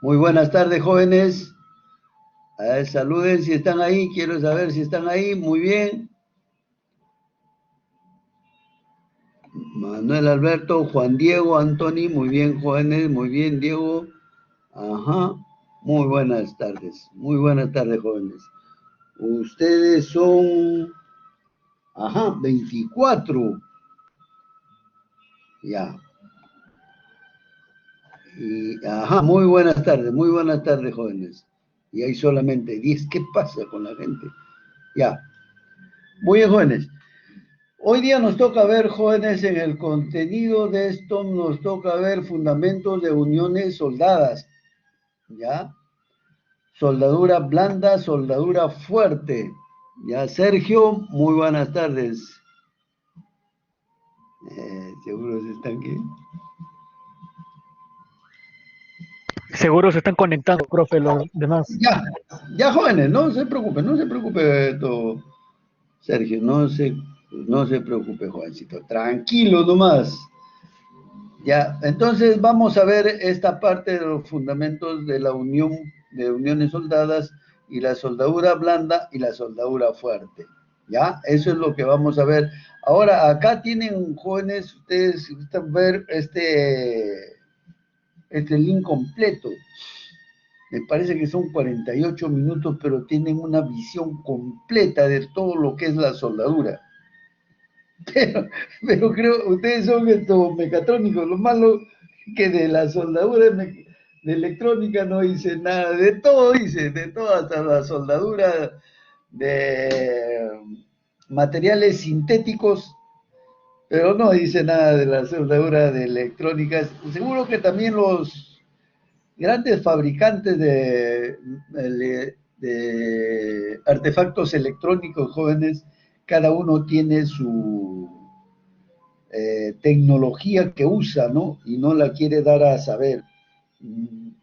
Muy buenas tardes, jóvenes. A ver, saluden si están ahí. Quiero saber si están ahí. Muy bien. Manuel Alberto, Juan Diego, Antoni. Muy bien, jóvenes. Muy bien, Diego. Ajá. Muy buenas tardes. Muy buenas tardes, jóvenes. Ustedes son, ajá, 24. Ya. Y, ajá, muy buenas tardes, jóvenes. Y hay solamente 10. ¿Qué pasa con la gente? Ya. Muy bien, jóvenes. Hoy día nos toca ver, jóvenes, en el contenido de esto, nos toca ver fundamentos de uniones soldadas, ¿ya? Soldadura blanda, soldadura fuerte. Ya, Sergio, muy buenas tardes. Seguro se están aquí. Seguro se están conectando, profe, los demás. Ya, ya, jóvenes, no se preocupe, todo, Sergio, no se preocupe, jovencito, tranquilo nomás. Ya, entonces vamos a ver esta parte de los fundamentos de la unión, de uniones soldadas y la soldadura blanda y la soldadura fuerte. Ya, eso es lo que vamos a ver. Ahora, acá tienen jóvenes, ustedes gustan ver este link completo. Me parece que son 48 minutos, pero tienen una visión completa de todo lo que es la soldadura. Pero creo, ustedes son estos mecatrónicos, lo malo que de la soldadura de electrónica no dice nada, de todo dice, de todo, hasta la soldadura de materiales sintéticos, pero no dice nada de la soldadura de electrónica. Seguro que también los grandes fabricantes de artefactos electrónicos jóvenes, cada uno tiene su tecnología que usa, ¿no? Y no la quiere dar a saber.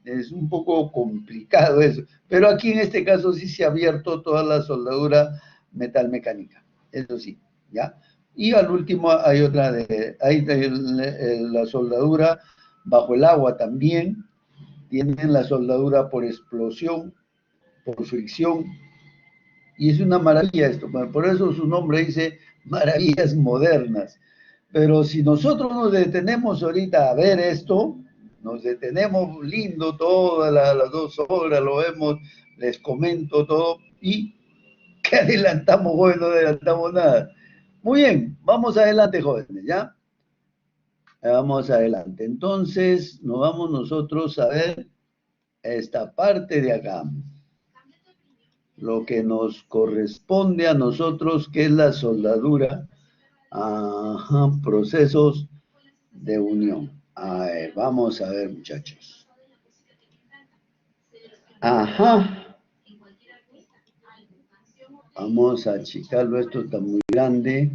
Es un poco complicado eso. Pero aquí en este caso sí se ha abierto toda la soldadura metalmecánica. Eso sí, ¿ya? Y al último hay otra hay la soldadura bajo el agua también. Tienen la soldadura por explosión, por fricción. Y es una maravilla esto. Por eso su nombre dice maravillas modernas. Pero si nosotros nos detenemos ahorita a ver esto, nos detenemos lindo todas las 2 horas, lo vemos, les comento todo y ¿qué adelantamos, jóvenes? No adelantamos nada. Muy bien, vamos adelante, jóvenes, ¿ya? Vamos adelante. Entonces, nos vamos nosotros a ver esta parte de acá. Lo que nos corresponde a nosotros, que es la soldadura. Ajá, procesos de unión. A ver, vamos a ver, muchachos. Ajá. Vamos a achicarlo, esto está muy grande.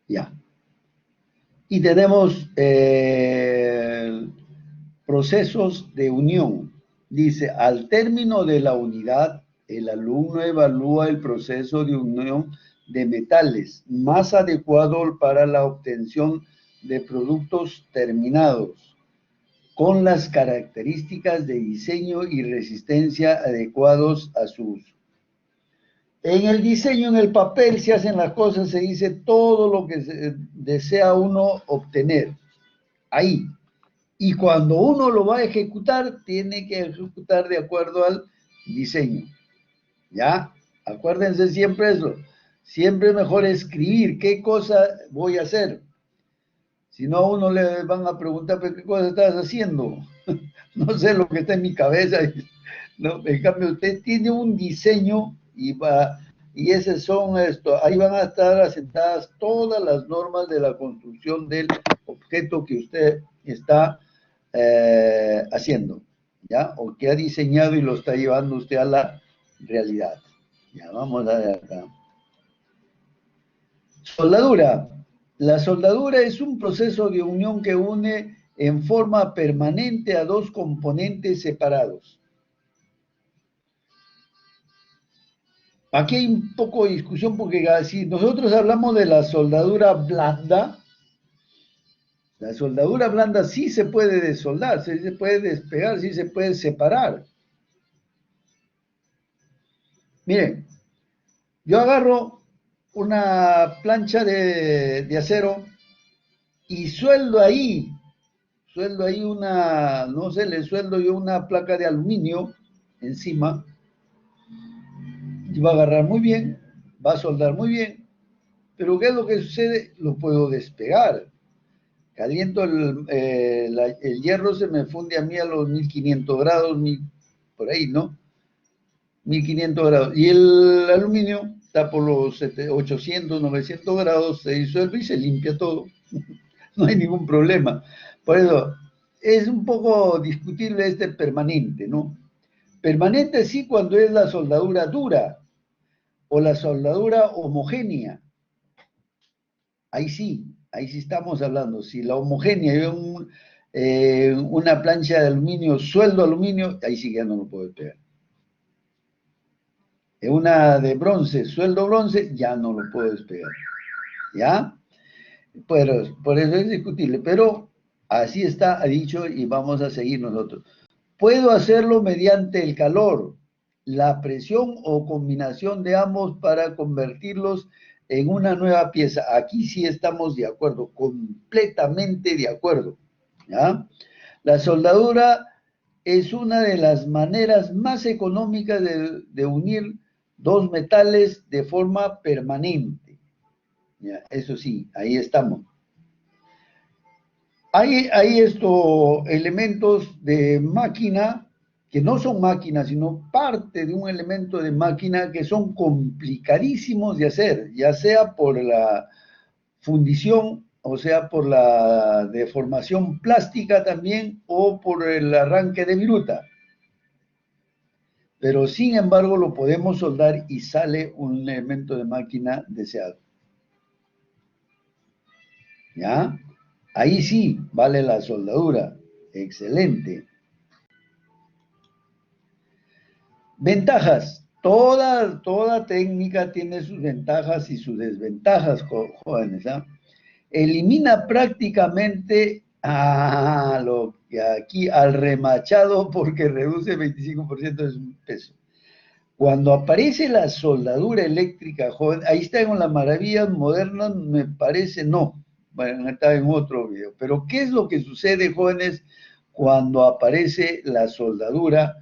Ya. Y tenemos procesos de unión. Dice, al término de la unidad, el alumno evalúa el proceso de unión de metales más adecuado para la obtención de productos terminados, con las características de diseño y resistencia adecuados a su uso. En el diseño, en el papel, se hacen las cosas, se dice todo lo que desea uno obtener. Ahí. Y cuando uno lo va a ejecutar, tiene que ejecutar de acuerdo al diseño. ¿Ya? Acuérdense siempre eso. Siempre es mejor escribir qué cosa voy a hacer. Si no, a uno le van a preguntar, ¿pero qué cosa estás haciendo? No sé lo que está en mi cabeza. No, en cambio, usted tiene un diseño y ese son esto, ahí van a estar asentadas todas las normas de la construcción del objeto que usted está haciendo, ¿ya? O que ha diseñado y lo está llevando usted a la realidad. Ya, vamos a ver acá. Soldadura. La soldadura es un proceso de unión que une en forma permanente a dos componentes separados aquí hay un poco de discusión porque si nosotros hablamos de la soldadura blanda sí se puede desoldar, sí se puede despegar, sí se puede separar. Miren, yo agarro una plancha de acero y sueldo ahí una, no sé, le sueldo yo una placa de aluminio encima y va a agarrar muy bien, va a soldar muy bien, pero ¿qué es lo que sucede? Lo puedo despegar. Caliento el hierro, se me funde a mí a los 1500 grados, por ahí, ¿no? 1500 grados. Y el aluminio está por los 800, 900 grados, se disuelve y se limpia todo. No hay ningún problema. Por eso, es un poco discutible este permanente, ¿no? Permanente sí cuando es la soldadura dura o la soldadura homogénea. Ahí sí estamos hablando. Si la homogénea es una plancha de aluminio, sueldo aluminio, ahí sí que ya no lo puedo pegar. En una de bronce, sueldo bronce, ya no lo puedo despegar. ¿Ya? Pero, por eso es discutible. Pero así está, ha dicho, y vamos a seguir nosotros. Puedo hacerlo mediante el calor, la presión o combinación de ambos para convertirlos en una nueva pieza. Aquí sí estamos de acuerdo, completamente de acuerdo. ¿Ya? La soldadura es una de las maneras más económicas de unir dos metales de forma permanente. ¿Ya? Eso sí, ahí estamos. Hay estos elementos de máquina que no son máquinas, sino parte de un elemento de máquina que son complicadísimos de hacer, ya sea por la fundición, o sea, por la deformación plástica también, o por el arranque de viruta. Pero sin embargo lo podemos soldar y sale un elemento de máquina deseado. ¿Ya? Ahí sí vale la soldadura. Excelente. Ventajas. Toda técnica tiene sus ventajas y sus desventajas, jóvenes. ¿Ah? Elimina prácticamente a lo que aquí al remachado porque reduce 25% de su peso. Cuando aparece la soldadura eléctrica, joven, ahí está en las maravillas modernas, me parece, no, bueno, está en otro video, pero ¿qué es lo que sucede, jóvenes, cuando aparece la soldadura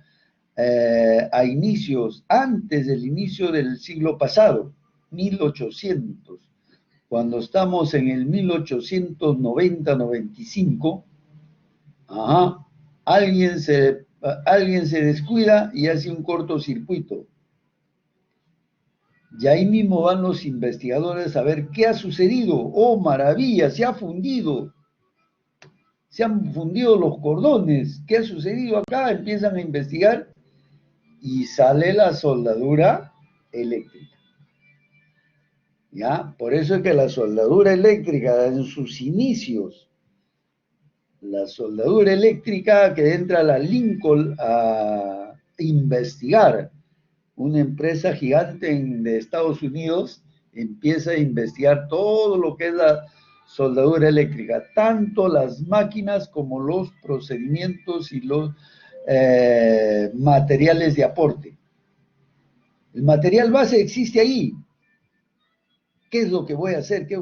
antes del inicio del siglo pasado, 1800, cuando estamos en el 1890-95, ajá, alguien se descuida y hace un cortocircuito. Y ahí mismo van los investigadores a ver qué ha sucedido. ¡Oh, maravilla! Se han fundido los cordones. ¿Qué ha sucedido acá? Empiezan a investigar y sale la soldadura eléctrica. ¿Ya? Por eso es que la soldadura eléctrica en sus inicios, la soldadura eléctrica que entra a la Lincoln a investigar, una empresa gigante de Estados Unidos empieza a investigar todo lo que es la soldadura eléctrica, tanto las máquinas como los procedimientos y los materiales de aporte. El material base existe ahí. ¿Qué es lo que voy a hacer? ¿Qué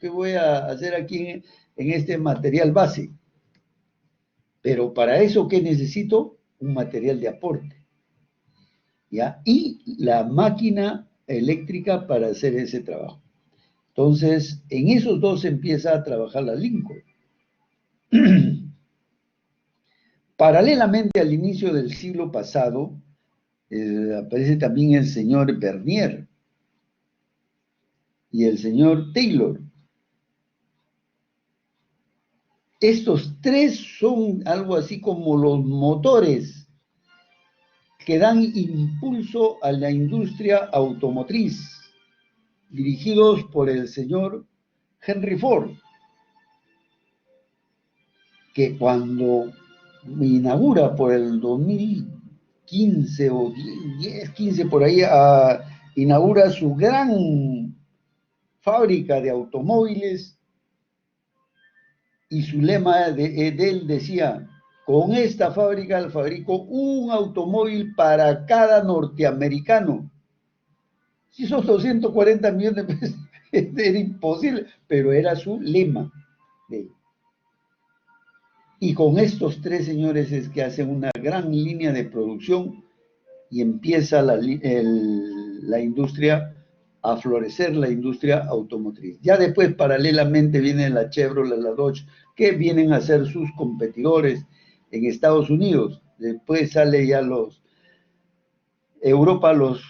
voy a hacer aquí en este material base? Pero para eso, ¿qué necesito? Un material de aporte. ¿Ya? Y la máquina eléctrica para hacer ese trabajo. Entonces, en esos dos empieza a trabajar la Lincoln. Paralelamente al inicio del siglo pasado, aparece también el señor Bernier y el señor Taylor. Estos tres son algo así como los motores que dan impulso a la industria automotriz, dirigidos por el señor Henry Ford, que cuando inaugura por el 2015 o 10, 15 por ahí inaugura su gran fábrica de automóviles y su lema de él decía: con esta fábrica fabrico un automóvil para cada norteamericano. Si son 240 millones de pesos, era imposible, pero era su lema de él. Y con estos tres señores es que hacen una gran línea de producción y empieza la industria a florecer, la industria automotriz. Ya después, paralelamente, viene la Chevrolet, la Dodge, que vienen a ser sus competidores en Estados Unidos. Después sale ya Europa, los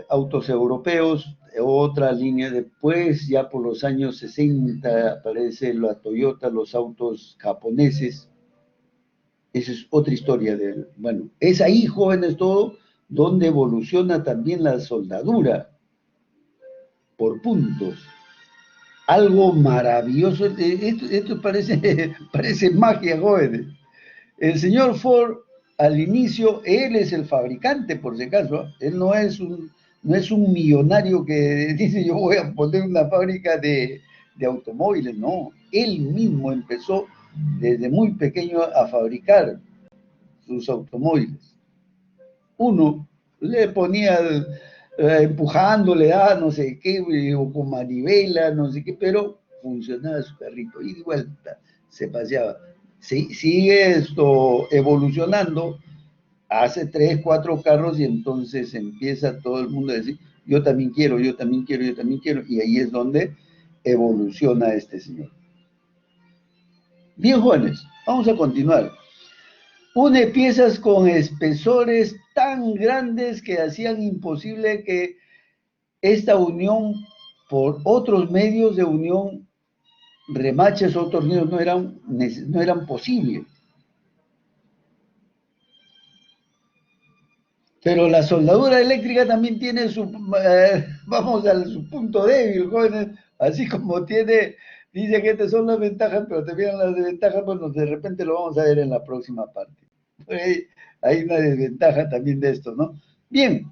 autos europeos, otra línea. Después, ya por los años 60, aparece la Toyota, los autos japoneses. Esa es otra historia bueno, es ahí, jóvenes, todo donde evoluciona también la soldadura por puntos. Algo maravilloso. Esto parece magia, jóvenes. El señor Ford, al inicio, él es el fabricante, por si acaso. Él no es un millonario que dice: yo voy a poner una fábrica de automóviles. No, él mismo empezó desde muy pequeño a fabricar sus automóviles. Uno le ponía empujando, le daba no sé qué, o con manivela, no sé qué, pero funcionaba su carrito, y de vuelta se paseaba. Sigue esto evolucionando, hace 3, 4 carros, y entonces empieza todo el mundo a decir: yo también quiero, yo también quiero, yo también quiero, y ahí es donde evoluciona este señor. Bien, jóvenes, vamos a continuar. Une piezas con espesores tan grandes que hacían imposible que esta unión por otros medios de unión, remaches o tornillos, no eran posibles. Pero la soldadura eléctrica también tiene vamos a su punto débil, jóvenes, así como dice que estas son las ventajas, pero también las desventajas. Bueno, de repente lo vamos a ver en la próxima parte. Hay una desventaja también de esto, ¿no? Bien,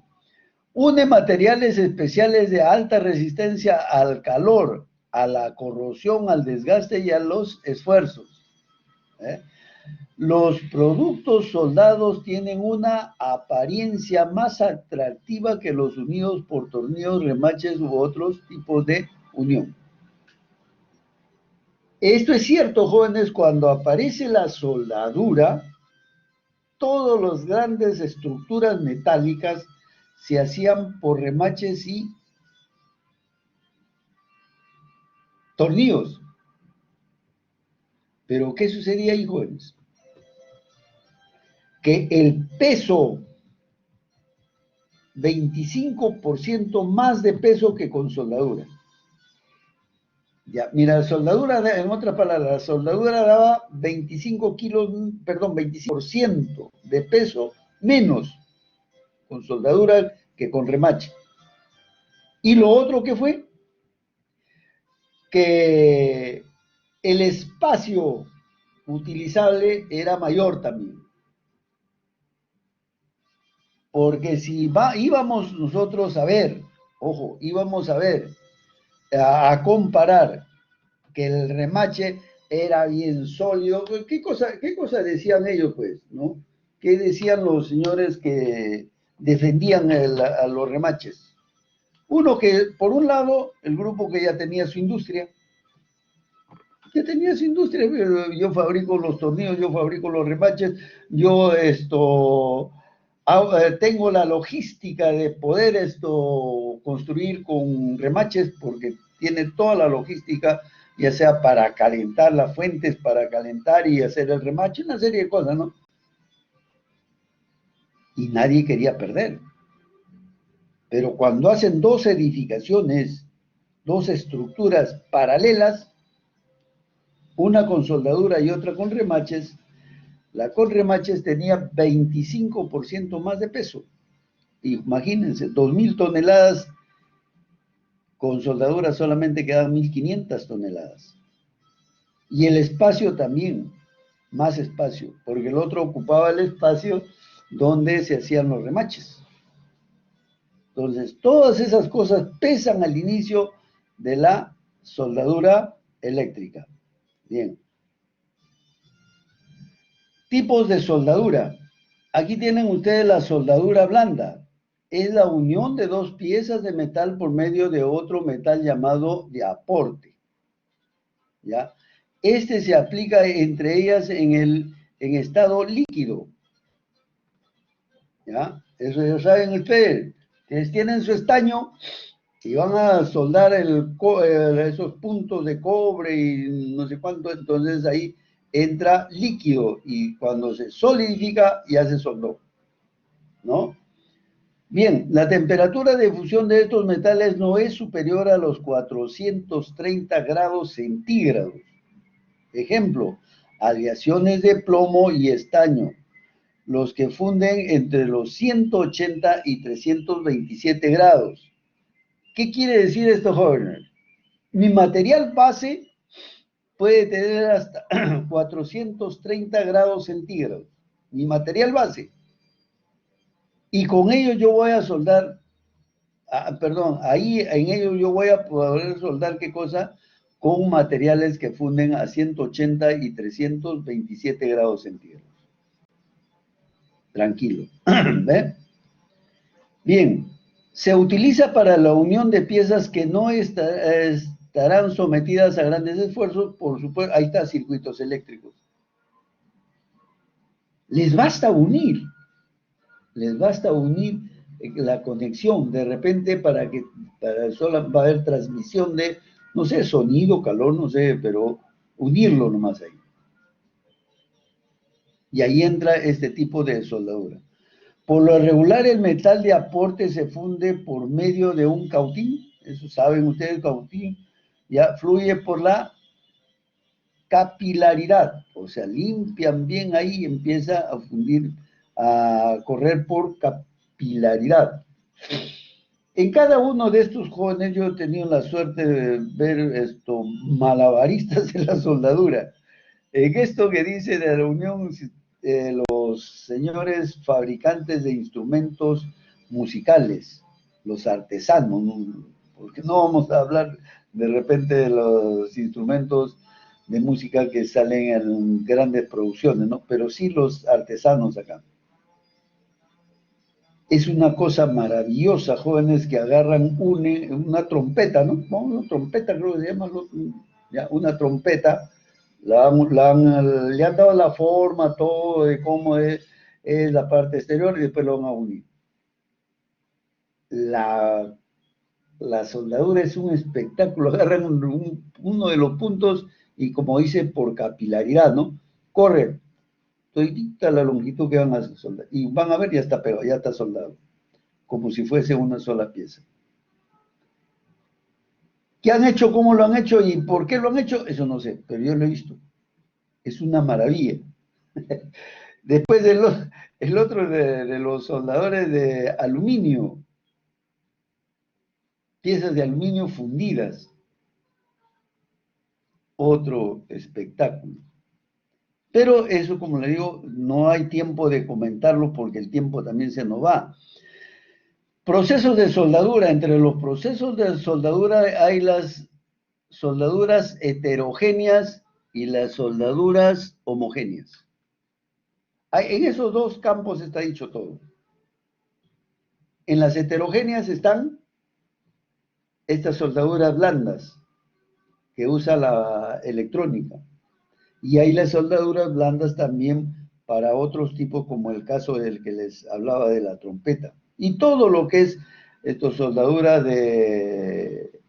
une materiales especiales de alta resistencia al calor, a la corrosión, al desgaste y a los esfuerzos. Los productos soldados tienen una apariencia más atractiva que los unidos por tornillos, remaches u otros tipos de unión. Esto es cierto, jóvenes. Cuando aparece la soldadura, todas las grandes estructuras metálicas se hacían por remaches y tornillos. Pero ¿qué sucedía ahí, jóvenes? Que el peso, 25% más de peso que con soldadura. Ya, mira, la soldadura, en otras palabras, la soldadura daba 25% de peso menos con soldadura que con remache. Y lo otro que fue que el espacio utilizable era mayor también. Porque si íbamos nosotros a ver, ojo, íbamos a ver, a comparar que el remache era bien sólido. ¿Qué cosa decían ellos, pues, no? ¿Qué decían los señores que defendían a los remaches? Uno, que por un lado, el grupo que ya tenía su industria, yo fabrico los tornillos, yo fabrico los remaches, yo tengo la logística de poder construir con remaches, porque tiene toda la logística, ya sea para calentar las fuentes, para calentar y hacer el remache, una serie de cosas, ¿no? Y nadie quería perder. Pero cuando hacen dos edificaciones, dos estructuras paralelas, una con soldadura y otra con remaches, la con remaches tenía 25% más de peso. Imagínense, 2.000 toneladas, con soldadura solamente quedan 1.500 toneladas. Y el espacio también, más espacio, porque el otro ocupaba el espacio donde se hacían los remaches. Entonces, todas esas cosas pesan al inicio de la soldadura eléctrica. Bien. Tipos de soldadura. Aquí tienen ustedes la soldadura blanda. Es la unión de dos piezas de metal por medio de otro metal llamado de aporte. ¿Ya? Este se aplica entre ellas en estado líquido. ¿Ya? Eso ya saben ustedes. Ustedes tienen su estaño y van a soldar esos puntos de cobre y no sé cuánto, entonces ahí entra líquido y cuando se solidifica ya se soldó, ¿no? Bien, la temperatura de fusión de estos metales no es superior a los 430 grados centígrados. Ejemplo, aleaciones de plomo y estaño, los que funden entre los 180 y 327 grados. ¿Qué quiere decir esto, jóvenes? Mi material base puede tener hasta 430 grados centígrados. Mi material base. Y con ello yo voy a soldar, ahí en ello yo voy a poder soldar qué cosa, con materiales que funden a 180 y 327 grados centígrados. Tranquilo. ¿Ve? Bien, se utiliza para la unión de piezas que no estarán sometidas a grandes esfuerzos, por supuesto, ahí está, circuitos eléctricos. Les basta unir la conexión, de repente para solo va a haber transmisión de, no sé, sonido, calor, no sé, pero unirlo nomás ahí. Y ahí entra este tipo de soldadura. Por lo regular, el metal de aporte se funde por medio de un cautín, eso saben ustedes, cautín, ya fluye por la capilaridad, o sea, limpian bien ahí y empieza a fundir, a correr por capilaridad. En cada uno de estos jóvenes yo he tenido la suerte de ver malabaristas en la soldadura. En esto que dice de la unión, los señores fabricantes de instrumentos musicales, los artesanos, ¿no? Porque no vamos a hablar de repente de los instrumentos de música que salen en grandes producciones, ¿no? Pero sí los artesanos acá. Es una cosa maravillosa, jóvenes que agarran una trompeta, ¿no? Una trompeta creo que se llama, ya, una trompeta, le han dado la forma, todo de cómo es la parte exterior y después lo van a unir. La soldadura es un espectáculo, agarran uno de los puntos y como dice, por capilaridad, ¿no? Corre, todita la longitud que van a soldar. Y van a ver, ya está pegado, ya está soldado, como si fuese una sola pieza. ¿Qué han hecho? ¿Cómo lo han hecho? ¿Y por qué lo han hecho? Eso no sé, pero yo lo he visto. Es una maravilla. Después el otro de los soldadores de aluminio, piezas de aluminio fundidas. Otro espectáculo. Pero eso, como le digo, no hay tiempo de comentarlo porque el tiempo también se nos va. Procesos de soldadura. Entre los procesos de soldadura hay las soldaduras heterogéneas y las soldaduras homogéneas. En esos dos campos está dicho todo. En las heterogéneas están estas soldaduras blandas que usa la electrónica. Y hay las soldaduras blandas también para otros tipos, como el caso del que les hablaba de la trompeta. Y todo lo que es soldadura de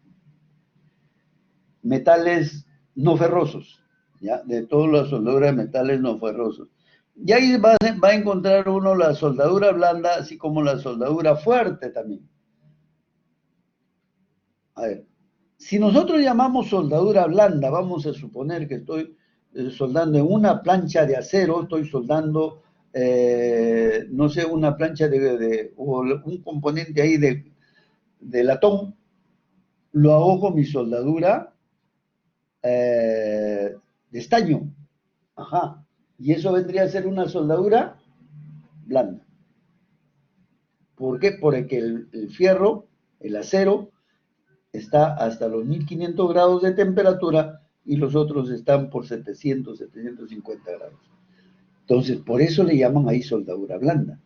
metales no ferrosos, ¿ya? De todas las soldaduras de metales no ferrosos. Y ahí va a encontrar uno la soldadura blanda, así como la soldadura fuerte también. A ver, si nosotros llamamos soldadura blanda, vamos a suponer que estoy soldando en una plancha de acero, estoy soldando, no sé, una plancha o un componente ahí de latón, lo hago con mi soldadura de estaño. Ajá. Y eso vendría a ser una soldadura blanda. ¿Por qué? Porque el fierro, el acero, está hasta los 1500 grados de temperatura y los otros están por 700, 750 grados. Entonces, por eso le llaman ahí soldadura blanda.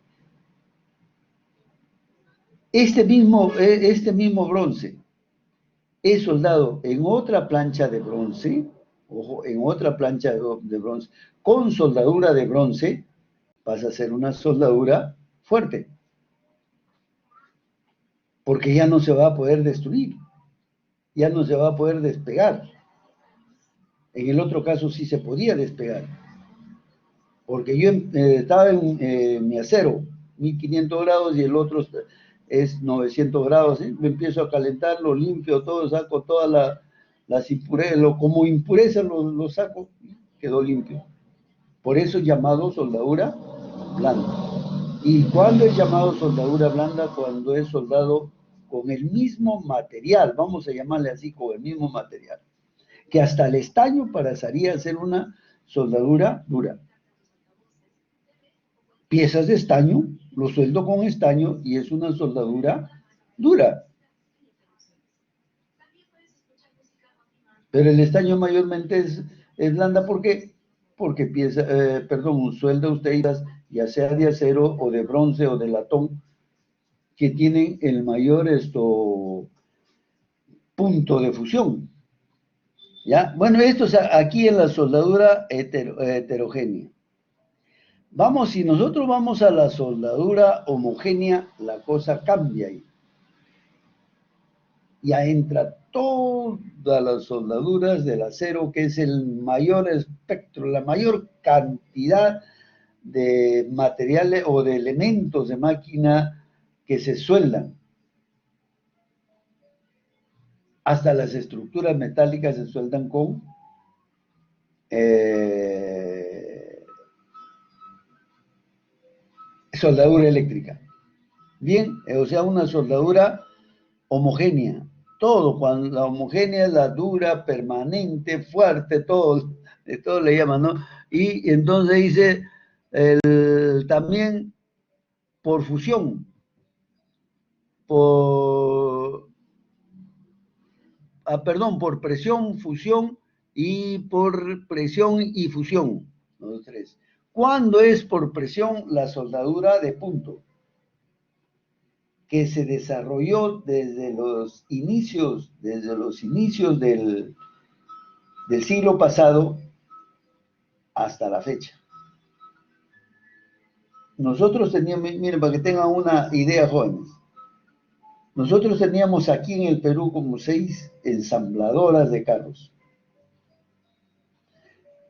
Este mismo bronce es soldado en otra plancha de bronce, ojo, en otra plancha de bronce, con soldadura de bronce, vas a hacer una soldadura fuerte, porque ya no se va a poder destruir, ya no se va a poder despegar. En el otro caso sí se podía despegar, porque yo estaba en mi acero, 1500 grados, y el otro es 900 grados, ¿sí? Me empiezo a calentar, lo limpio todo, saco todas las impurezas, como impureza lo saco, quedó limpio. Por eso es llamado soldadura blanda. ¿Y cuándo es llamado soldadura blanda? Cuando es soldado con el mismo material, vamos a llamarle así, con el mismo material, que hasta el estaño pasaría a ser una soldadura dura. Piezas de estaño, lo sueldo con estaño y es una soldadura dura. Pero el estaño mayormente es blanda, ¿por qué? Porque suelda usted ya sea de acero o de bronce o de latón, que tienen el mayor punto de fusión. ¿Ya? Bueno, esto es aquí en la soldadura heterogénea. Si nosotros vamos a la soldadura homogénea, la cosa cambia ahí. Ya entra todas las soldaduras del acero, que es el mayor espectro, la mayor cantidad de materiales o de elementos de máquina que se sueldan. Hasta las estructuras metálicas se sueldan con soldadura eléctrica. Bien, o sea, una soldadura homogénea. Todo, cuando la homogénea es la dura, permanente, fuerte, todo le llaman, ¿no? Y entonces dice, también por fusión, por presión, fusión y por presión y fusión, los tres. ¿Cuándo es por presión? La soldadura de punto, que se desarrolló desde los inicios del siglo pasado hasta la fecha. Nosotros teníamos, miren, para que tengan una idea, jóvenes, nosotros teníamos aquí en el Perú como 6 ensambladoras de carros,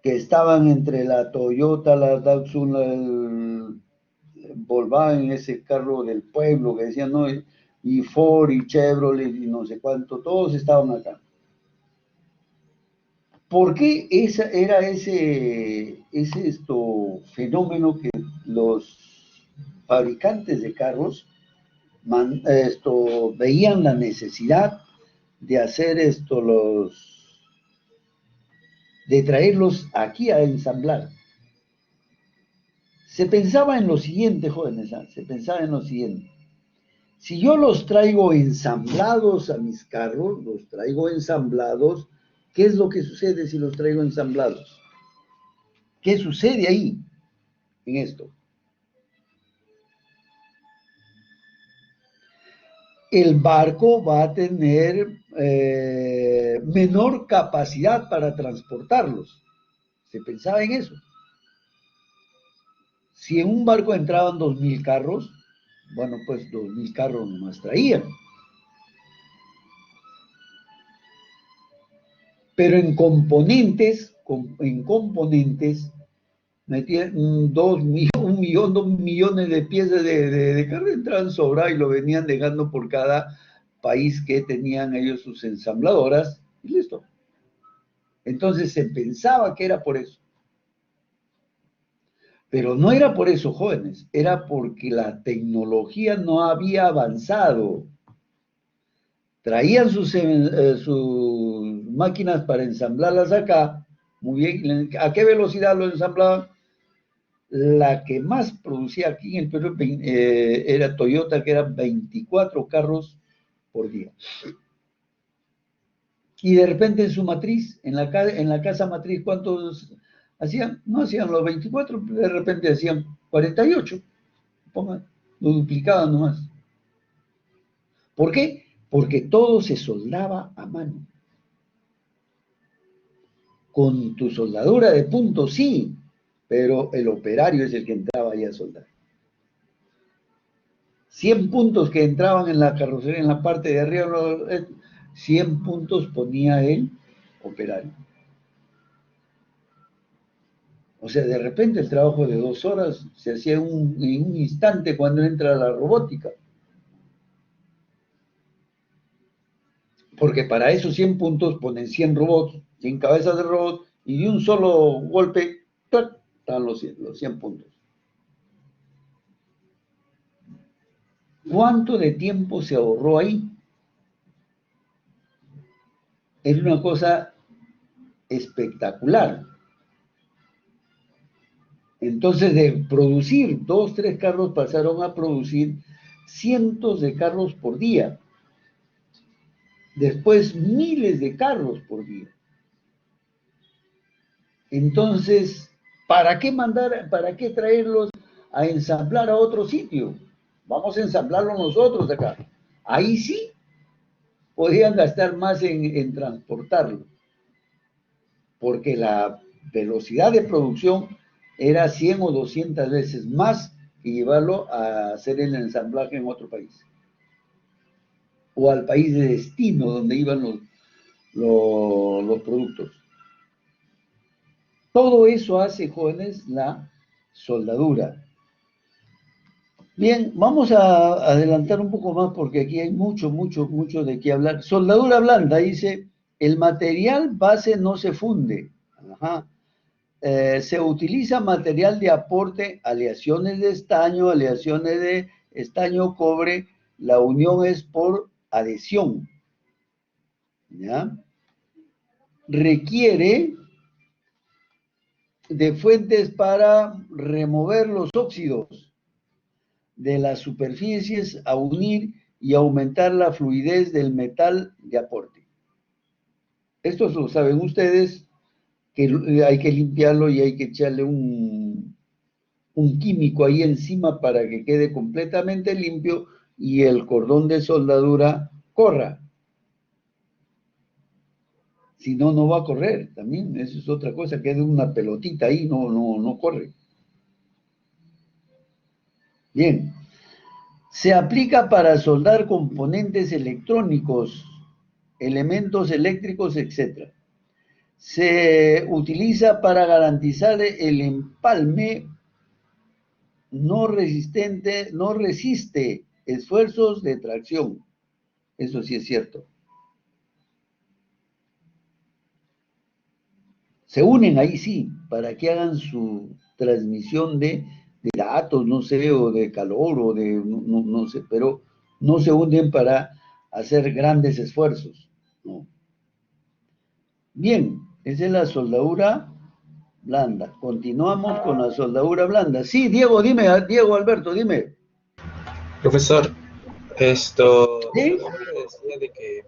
que estaban entre la Toyota, la Datsun, el Volkswagen, ese carro del pueblo que decían, ¿no? Y Ford y Chevrolet y no sé cuánto, todos estaban acá. ¿Por qué era ese fenómeno que los fabricantes de carros veían la necesidad de hacer de traerlos aquí a ensamblar? Se pensaba en lo siguiente, jóvenes, se pensaba en lo siguiente. Si yo los traigo ensamblados a mis carros, los traigo ensamblados, ¿qué es lo que sucede si los traigo ensamblados? ¿Qué sucede ahí en esto? El barco va a tener menor capacidad para transportarlos. Se pensaba en eso. Si en un barco entraban 2000 carros, bueno, pues 2000 carros nomás traían. Pero en componentes, metían 2 millones de piezas de carro, entraban sobradas y lo venían dejando por cada país que tenían ellos sus ensambladoras, y listo. Entonces se pensaba que era por eso. Pero no era por eso, jóvenes, era porque la tecnología no había avanzado. Traían sus máquinas para ensamblarlas acá, muy bien. ¿A qué velocidad lo ensamblaban? La que más producía aquí en el Perú era Toyota, que eran 24 carros por día. Y de repente en su matriz, en la casa matriz, ¿cuántos hacían? No hacían los 24, de repente hacían 48. Pongan, lo duplicaban nomás. ¿Por qué? Porque todo se soldaba a mano. Con tu soldadura de punto, sí, pero el operario es el que entraba ahí a soldar. 100 puntos que entraban en la carrocería, en la parte de arriba, 100 puntos ponía el operario. O sea, de repente el trabajo de 2 horas se hacía en un instante cuando entra la robótica. Porque para esos 100 puntos ponen 100 robots, 100 cabezas de robots, y de un solo golpe, ¡tac!, están los 100 puntos. ¿Cuánto de tiempo se ahorró ahí? Es una cosa espectacular. Entonces, de producir 2, 3 carros, pasaron a producir cientos de carros por día. Después, miles de carros por día. Entonces, ¿para qué traerlos a ensamblar a otro sitio? Vamos a ensamblarlo nosotros acá. Ahí sí podrían gastar más en transportarlo, porque la velocidad de producción era 100 o 200 veces más que llevarlo a hacer el ensamblaje en otro país. O al país de destino donde iban los productos. Todo eso hace, jóvenes, la soldadura. Bien, vamos a adelantar un poco más porque aquí hay mucho de qué hablar. Soldadura blanda, dice, el material base no se funde. Ajá. Se utiliza material de aporte, aleaciones de estaño, cobre. La unión es por adhesión. ¿Ya? Requiere de fuentes para remover los óxidos de las superficies, a unir y aumentar la fluidez del metal de aporte. Esto lo saben ustedes, que hay que limpiarlo y hay que echarle un químico ahí encima para que quede completamente limpio y el cordón de soldadura corra. Si no, no va a correr también. Eso es otra cosa, queda una pelotita ahí, no corre. Bien. Se aplica para soldar componentes electrónicos, elementos eléctricos, etc. Se utiliza para garantizar el empalme, no resiste esfuerzos de tracción. Eso sí es cierto. Se unen ahí sí, para que hagan su transmisión de datos, no sé, o de calor, o de, no sé, pero no se unen para hacer grandes esfuerzos, ¿no? Bien, esa es la soldadura blanda. Continuamos con la soldadura blanda. Sí, Diego, dime, Diego Alberto, dime. Profesor, ¿Sí? siempre decía de que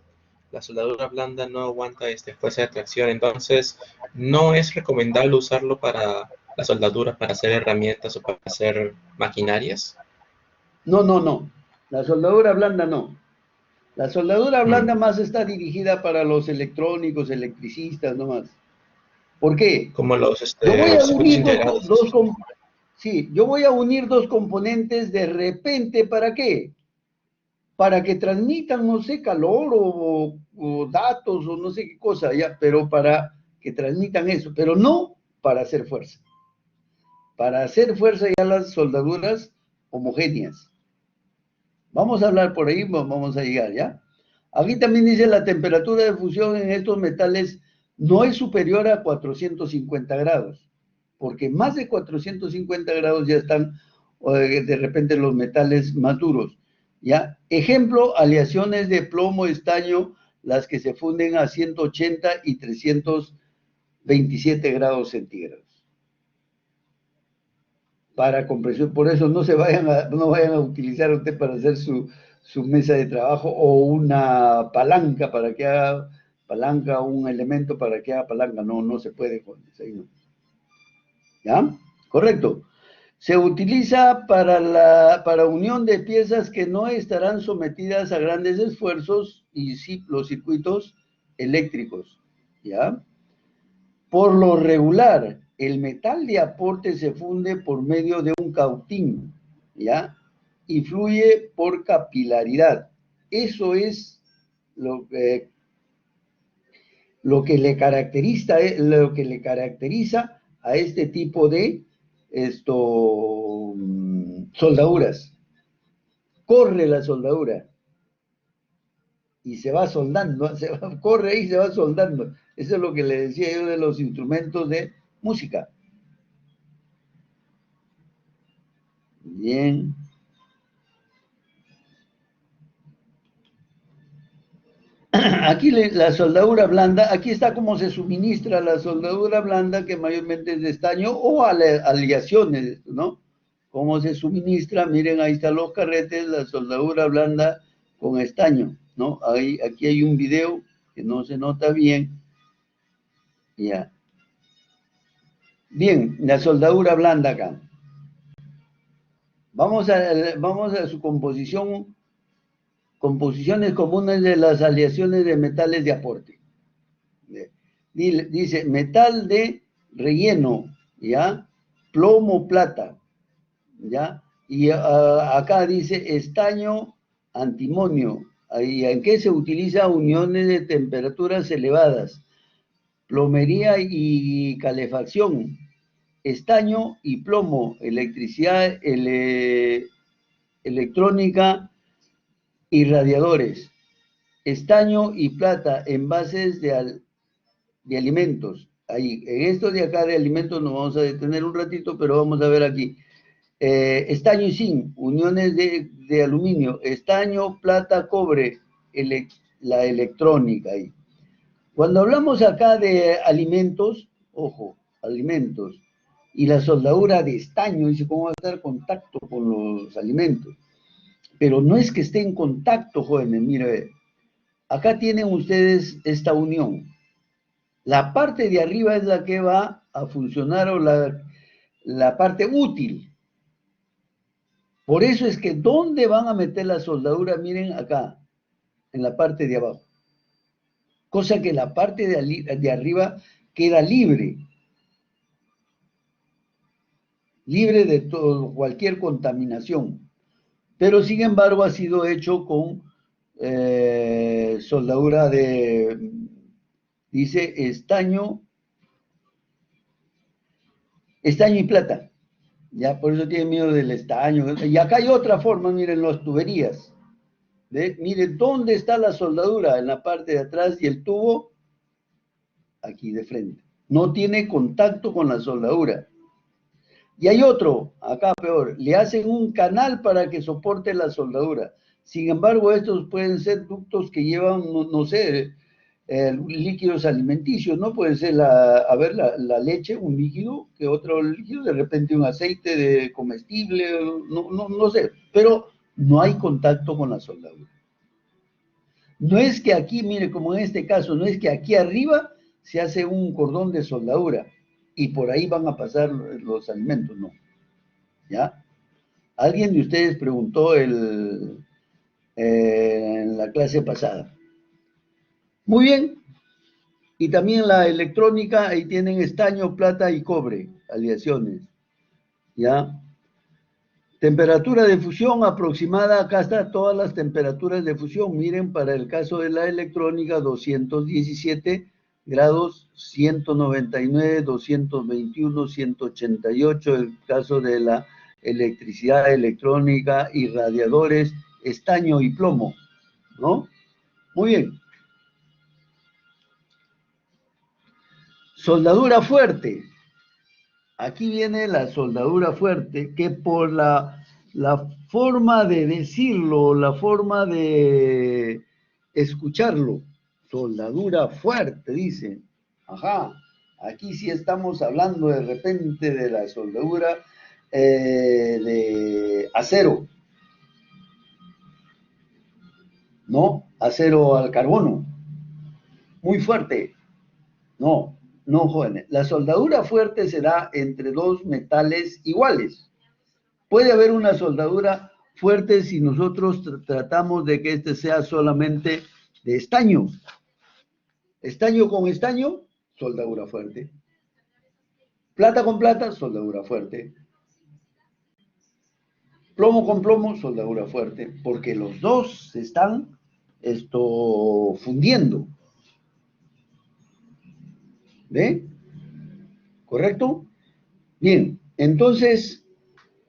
la soldadura blanda no aguanta fuerza de tracción, entonces no es recomendable usarlo para la soldadura, para hacer herramientas o para hacer maquinarias. No. La soldadura blanda no. La soldadura blanda más está dirigida para los electrónicos, electricistas, nomás. ¿Por qué? Como los Yo voy a circuitos unir integrados. yo voy a unir dos componentes de repente, ¿para qué? Para que transmitan, no sé, calor o datos o no sé qué cosa, ya, pero para que transmitan eso, pero no para hacer fuerza. Para hacer fuerza ya las soldaduras homogéneas. Vamos a hablar por ahí, vamos a llegar, ¿ya? Aquí también dice la temperatura de fusión en estos metales no es superior a 450 grados, porque más de 450 grados ya están de repente los metales más duros, ¿ya? Ejemplo, aleaciones de plomo, estaño, las que se funden a 180 y 327 grados centígrados. para compresión. Por eso no vayan a utilizar usted para hacer su mesa de trabajo o una palanca para que haga palanca, un elemento para que haga palanca. No, no se puede con eso. ¿Ya? Correcto. Se utiliza para unión de piezas que no estarán sometidas a grandes esfuerzos y los circuitos eléctricos. ¿Ya? Por lo regular, el metal de aporte se funde por medio de un cautín, ¿ya? Y fluye por capilaridad. Eso es lo que le caracteriza a este tipo de soldaduras. Corre la soldadura y se va soldando, corre ahí y se va soldando. Eso es lo que le decía yo de los instrumentos de música. Bien. Aquí la soldadura blanda, aquí está cómo se suministra la soldadura blanda, que mayormente es de estaño, o aleaciones, ¿no? Cómo se suministra, miren, ahí están los carretes, la soldadura blanda con estaño, ¿no? Aquí hay un video que no se nota bien. Ya. Bien, la soldadura blanda acá. Vamos a su composiciones comunes de las aleaciones de metales de aporte. Dice metal de relleno, ¿ya? Plomo, plata, ¿ya? Y acá dice estaño, antimonio. Ahí, ¿en qué se utiliza? Uniones de temperaturas elevadas, plomería y calefacción, estaño y plomo, electricidad, electrónica y radiadores, estaño y plata, envases de alimentos. Ahí, en esto de acá de alimentos nos vamos a detener un ratito, pero vamos a ver aquí. Estaño y zinc, uniones de aluminio, estaño, plata, cobre, la electrónica ahí. Cuando hablamos acá de alimentos, ojo, alimentos, y la soldadura de estaño, dice cómo va a estar en contacto con los alimentos. Pero no es que esté en contacto, jóvenes, mire, acá tienen ustedes esta unión. La parte de arriba es la que va a funcionar, o la parte útil. Por eso es que ¿dónde van a meter la soldadura? Miren acá, en la parte de abajo. Cosa que la parte de arriba queda libre. Libre de cualquier contaminación. Pero sin embargo ha sido hecho con soldadura dice estaño y plata. Ya, por eso tiene miedo del estaño. Y acá hay otra forma, miren, las tuberías. Miren, ¿dónde está la soldadura? En la parte de atrás, y el tubo aquí de frente. No tiene contacto con la soldadura. Y hay otro, acá peor, le hacen un canal para que soporte la soldadura. Sin embargo, estos pueden ser ductos que llevan, no sé, líquidos alimenticios, ¿no? Puede ser la leche, un líquido, que otro líquido, de repente un aceite de comestible, no sé, pero no hay contacto con la soldadura. No es que aquí, mire, como en este caso, no es que aquí arriba se hace un cordón de soldadura y por ahí van a pasar los alimentos, no. ¿Ya? Alguien de ustedes preguntó en la clase pasada. Muy bien. Y también la electrónica, ahí tienen estaño, plata y cobre, aleaciones. ¿Ya? Temperatura de fusión aproximada, acá están todas las temperaturas de fusión. Miren, para el caso de la electrónica, 217 grados, 199, 221, 188. El caso de la electricidad, electrónica y radiadores, estaño y plomo, ¿no? Muy bien. Soldadura fuerte. Aquí viene la soldadura fuerte, que por la forma de decirlo, la forma de escucharlo, soldadura fuerte, dice. Ajá, aquí sí estamos hablando de repente de la soldadura de acero, ¿no? Acero al carbono, muy fuerte. No, no, jóvenes. La soldadura fuerte será entre dos metales iguales. Puede haber una soldadura fuerte si nosotros tratamos de que este sea solamente de estaño. Estaño con estaño, soldadura fuerte. Plata con plata, soldadura fuerte. Plomo con plomo, soldadura fuerte. Porque los dos se están fundiendo. ¿Ve? ¿Correcto? Bien, entonces,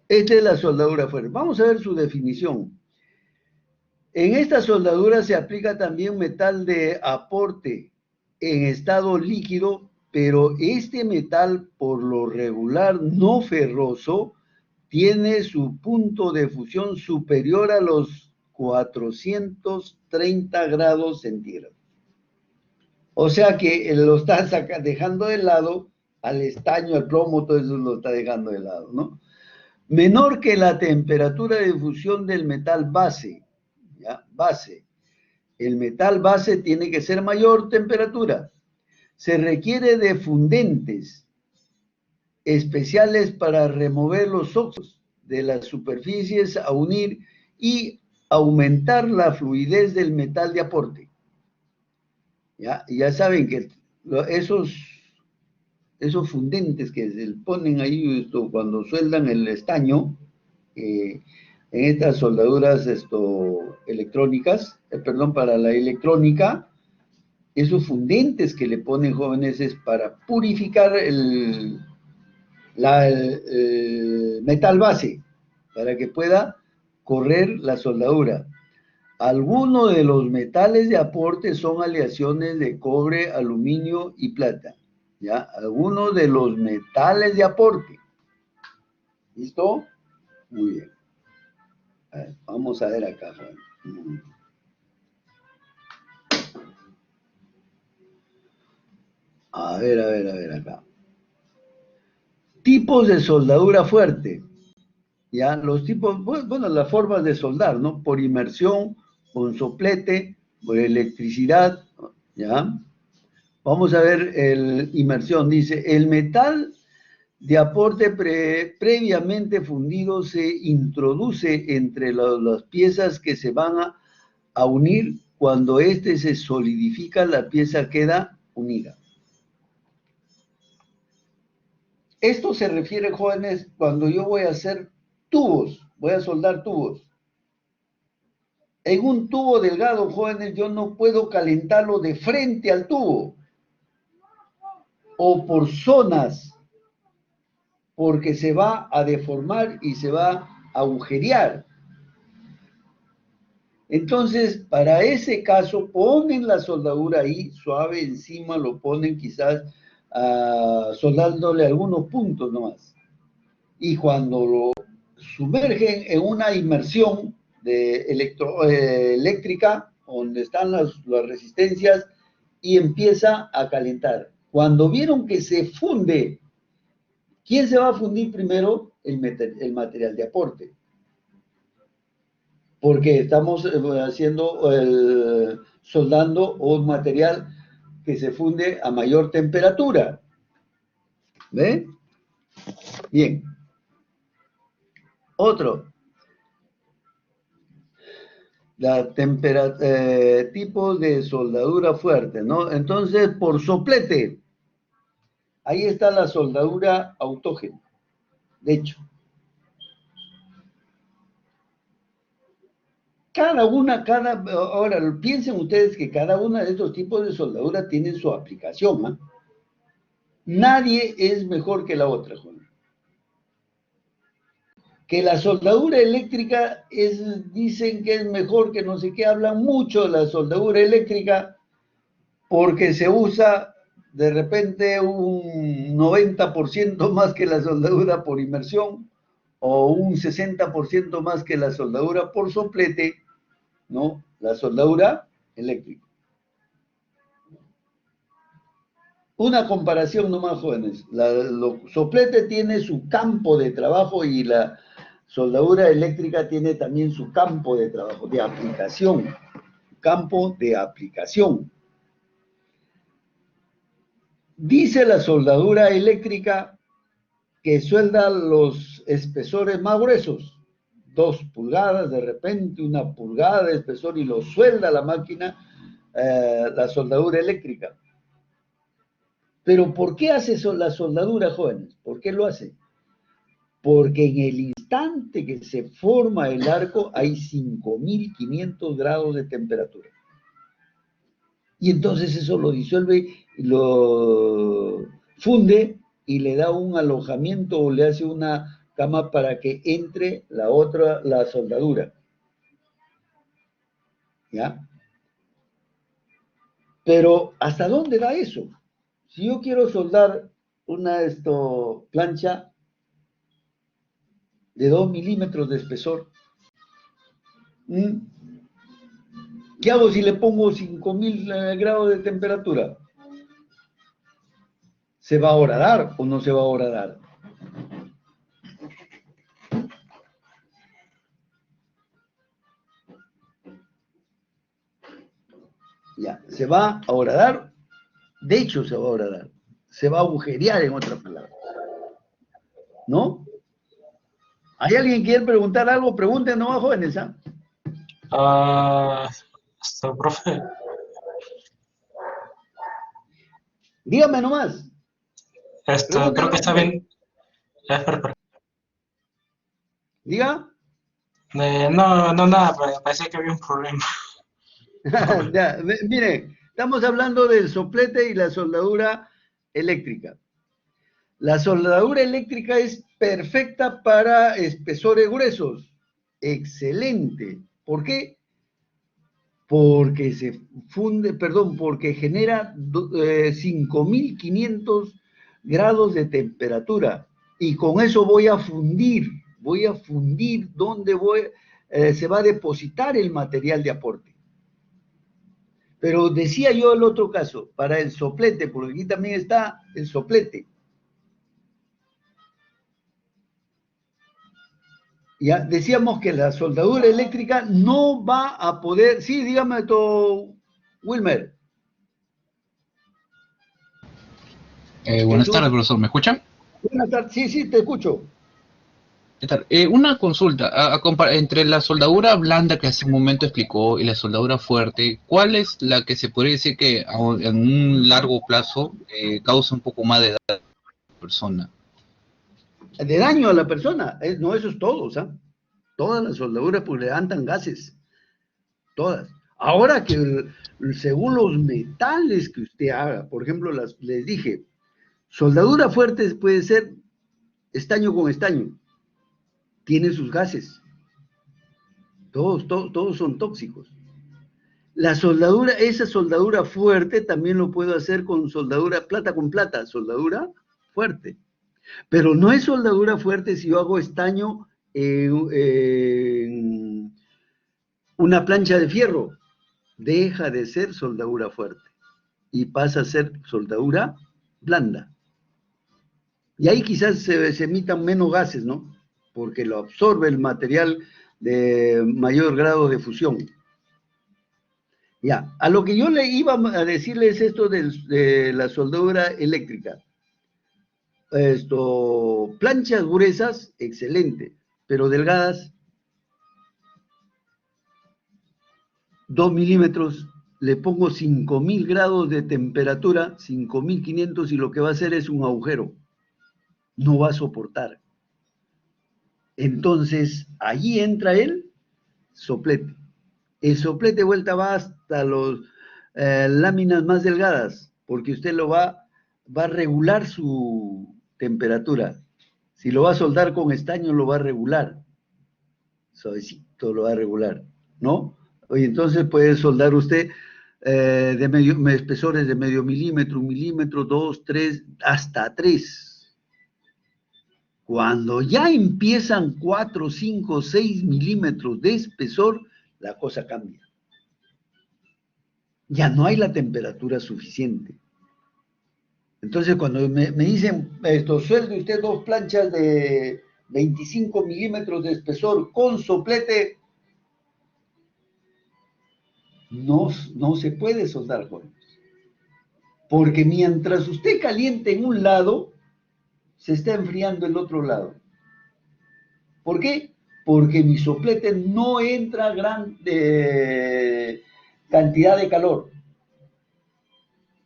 esta es la soldadura fuerte. Vamos a ver su definición. En esta soldadura se aplica también metal de aporte en estado líquido, pero este metal, por lo regular no ferroso, tiene su punto de fusión superior a los 430 grados centígrados. O sea que lo está dejando de lado al estaño, al plomo, todo eso lo está dejando de lado, ¿no? Menor que la temperatura de fusión del metal base, ¿ya? Base. El metal base tiene que ser mayor temperatura. Se requiere de fundentes especiales para remover los óxidos de las superficies a unir y aumentar la fluidez del metal de aporte. Ya saben que esos fundentes que se ponen ahí cuando sueldan el estaño, en estas soldaduras electrónicas, perdón, para la electrónica, esos fundentes que le ponen, jóvenes, es para purificar el metal base, para que pueda correr la soldadura. Algunos de los metales de aporte son aleaciones de cobre, aluminio y plata. ¿Ya? Algunos de los metales de aporte. ¿Listo? Muy bien. A ver, vamos a ver acá. A ver acá. Tipos de soldadura fuerte. ¿Ya? Los tipos, bueno, las formas de soldar, ¿no? Por inmersión, con soplete, por electricidad, ¿ya? Vamos a ver inmersión. Dice, el metal de aporte previamente fundido se introduce entre las piezas que se van a unir. Cuando se solidifica, la pieza queda unida. Esto se refiere, jóvenes, cuando yo voy a hacer tubos, voy a soldar tubos. En un tubo delgado, jóvenes, yo no puedo calentarlo de frente al tubo o por zonas, porque se va a deformar y se va a agujerear. Entonces, para ese caso, ponen la soldadura ahí, suave, encima lo ponen quizás soldándole algunos puntos nomás. Y cuando lo sumergen en una inmersión eléctrica, donde están las resistencias, y empieza a calentar. Cuando vieron que se funde, ¿quién se va a fundir primero? El material de aporte. Porque estamos soldando un material que se funde a mayor temperatura. ¿Ve? Bien. Otro. Tipos de soldadura fuerte, ¿no? Entonces, por soplete. Ahí está la soldadura autógena. De hecho. Ahora, piensen ustedes que cada uno de estos tipos de soldadura tiene su aplicación, ¿eh? Nadie es mejor que la otra, Juan. Que la soldadura eléctrica dicen que es mejor, que no sé qué, hablan mucho de la soldadura eléctrica porque se usa de repente un 90% más que la soldadura por inmersión o un 60% más que la soldadura por soplete, ¿no? La soldadura eléctrica. una comparación nomás, jóvenes. Soplete tiene su campo de trabajo y la soldadura eléctrica tiene también su campo de trabajo, de aplicación. Campo de aplicación. Dice la soldadura eléctrica que suelda los espesores más gruesos, 2 pulgadas, de repente 1 pulgada de espesor, y lo suelda la máquina, la soldadura eléctrica. Pero ¿por qué hace la soldadura, jóvenes? ¿Por qué lo hace? Porque en el instante que se forma el arco hay 5.500 grados de temperatura. Y entonces eso lo disuelve, lo funde y le da un alojamiento o le hace una cama para que entre la soldadura. ¿Ya? Pero ¿hasta dónde da eso? Si yo quiero soldar una plancha de 2 milímetros de espesor, ¿qué hago si le pongo 5.000 grados de temperatura? ¿Se va a horadar o no se va a horadar? Ya, ¿se va a horadar? De hecho, se va a horadar. Se va a agujerear, en otras palabras. ¿No? ¿Hay alguien que quiere preguntar algo? Pregunten nomás, jóvenes, ¿ah? Profe. Dígame nomás. Creo que está bien. Espera. ¿Diga? No, nada, parece que había un problema. Ya, mire, estamos hablando del soplete y la soldadura eléctrica. La soldadura eléctrica es perfecta para espesores gruesos. Excelente. ¿Por qué? Porque porque genera 5.500 grados de temperatura. Y con eso voy a fundir donde se va a depositar el material de aporte. Pero decía yo el otro caso, para el soplete, porque aquí también está el soplete. Ya decíamos que la soldadura eléctrica no va a poder. Sí, dígame todo, Wilmer. Buenas tardes, profesor. ¿Me escuchan? Buenas tardes. Sí, te escucho. ¿Qué tal? Una consulta. Entre la soldadura blanda que hace un momento explicó y la soldadura fuerte, ¿cuál es la que se podría decir que en un largo plazo causa un poco más de daño a la persona? De daño a la persona. No, eso es todo, ¿sabes? Todas las soldaduras pues levantan gases. Todas. Ahora que según los metales que usted haga, por ejemplo, les dije, soldadura fuerte puede ser estaño con estaño. Tiene sus gases. Todos son tóxicos. Esa soldadura fuerte también lo puedo hacer con soldadura plata con plata, soldadura fuerte. Pero no es soldadura fuerte si yo hago estaño en una plancha de fierro. Deja de ser soldadura fuerte y pasa a ser soldadura blanda. Y ahí quizás se emitan menos gases, ¿no? Porque lo absorbe el material de mayor grado de fusión. Ya, a lo que yo le iba a decirles esto de la soldadura eléctrica. Planchas gruesas, excelente, pero delgadas, 2 milímetros, le pongo 5.000 grados de temperatura, 5.500, y lo que va a hacer es un agujero. No va a soportar. Entonces, allí entra el soplete. El soplete vuelta va hasta las láminas más delgadas, porque usted va a regular su temperatura. Si lo va a soldar con estaño, lo va a regular. Suavecito lo va a regular, ¿no? Y entonces puede soldar usted espesores de medio milímetro, 1 milímetro, 2, 3, hasta 3. Cuando ya empiezan 4, 5, 6 milímetros de espesor, la cosa cambia. Ya no hay la temperatura suficiente. Entonces, cuando me dicen, suelde usted 2 planchas de 25 milímetros de espesor con soplete, no se puede soldar con ellos. Porque mientras usted caliente en un lado, se está enfriando el otro lado. ¿Por qué? Porque mi soplete no entra gran cantidad de calor,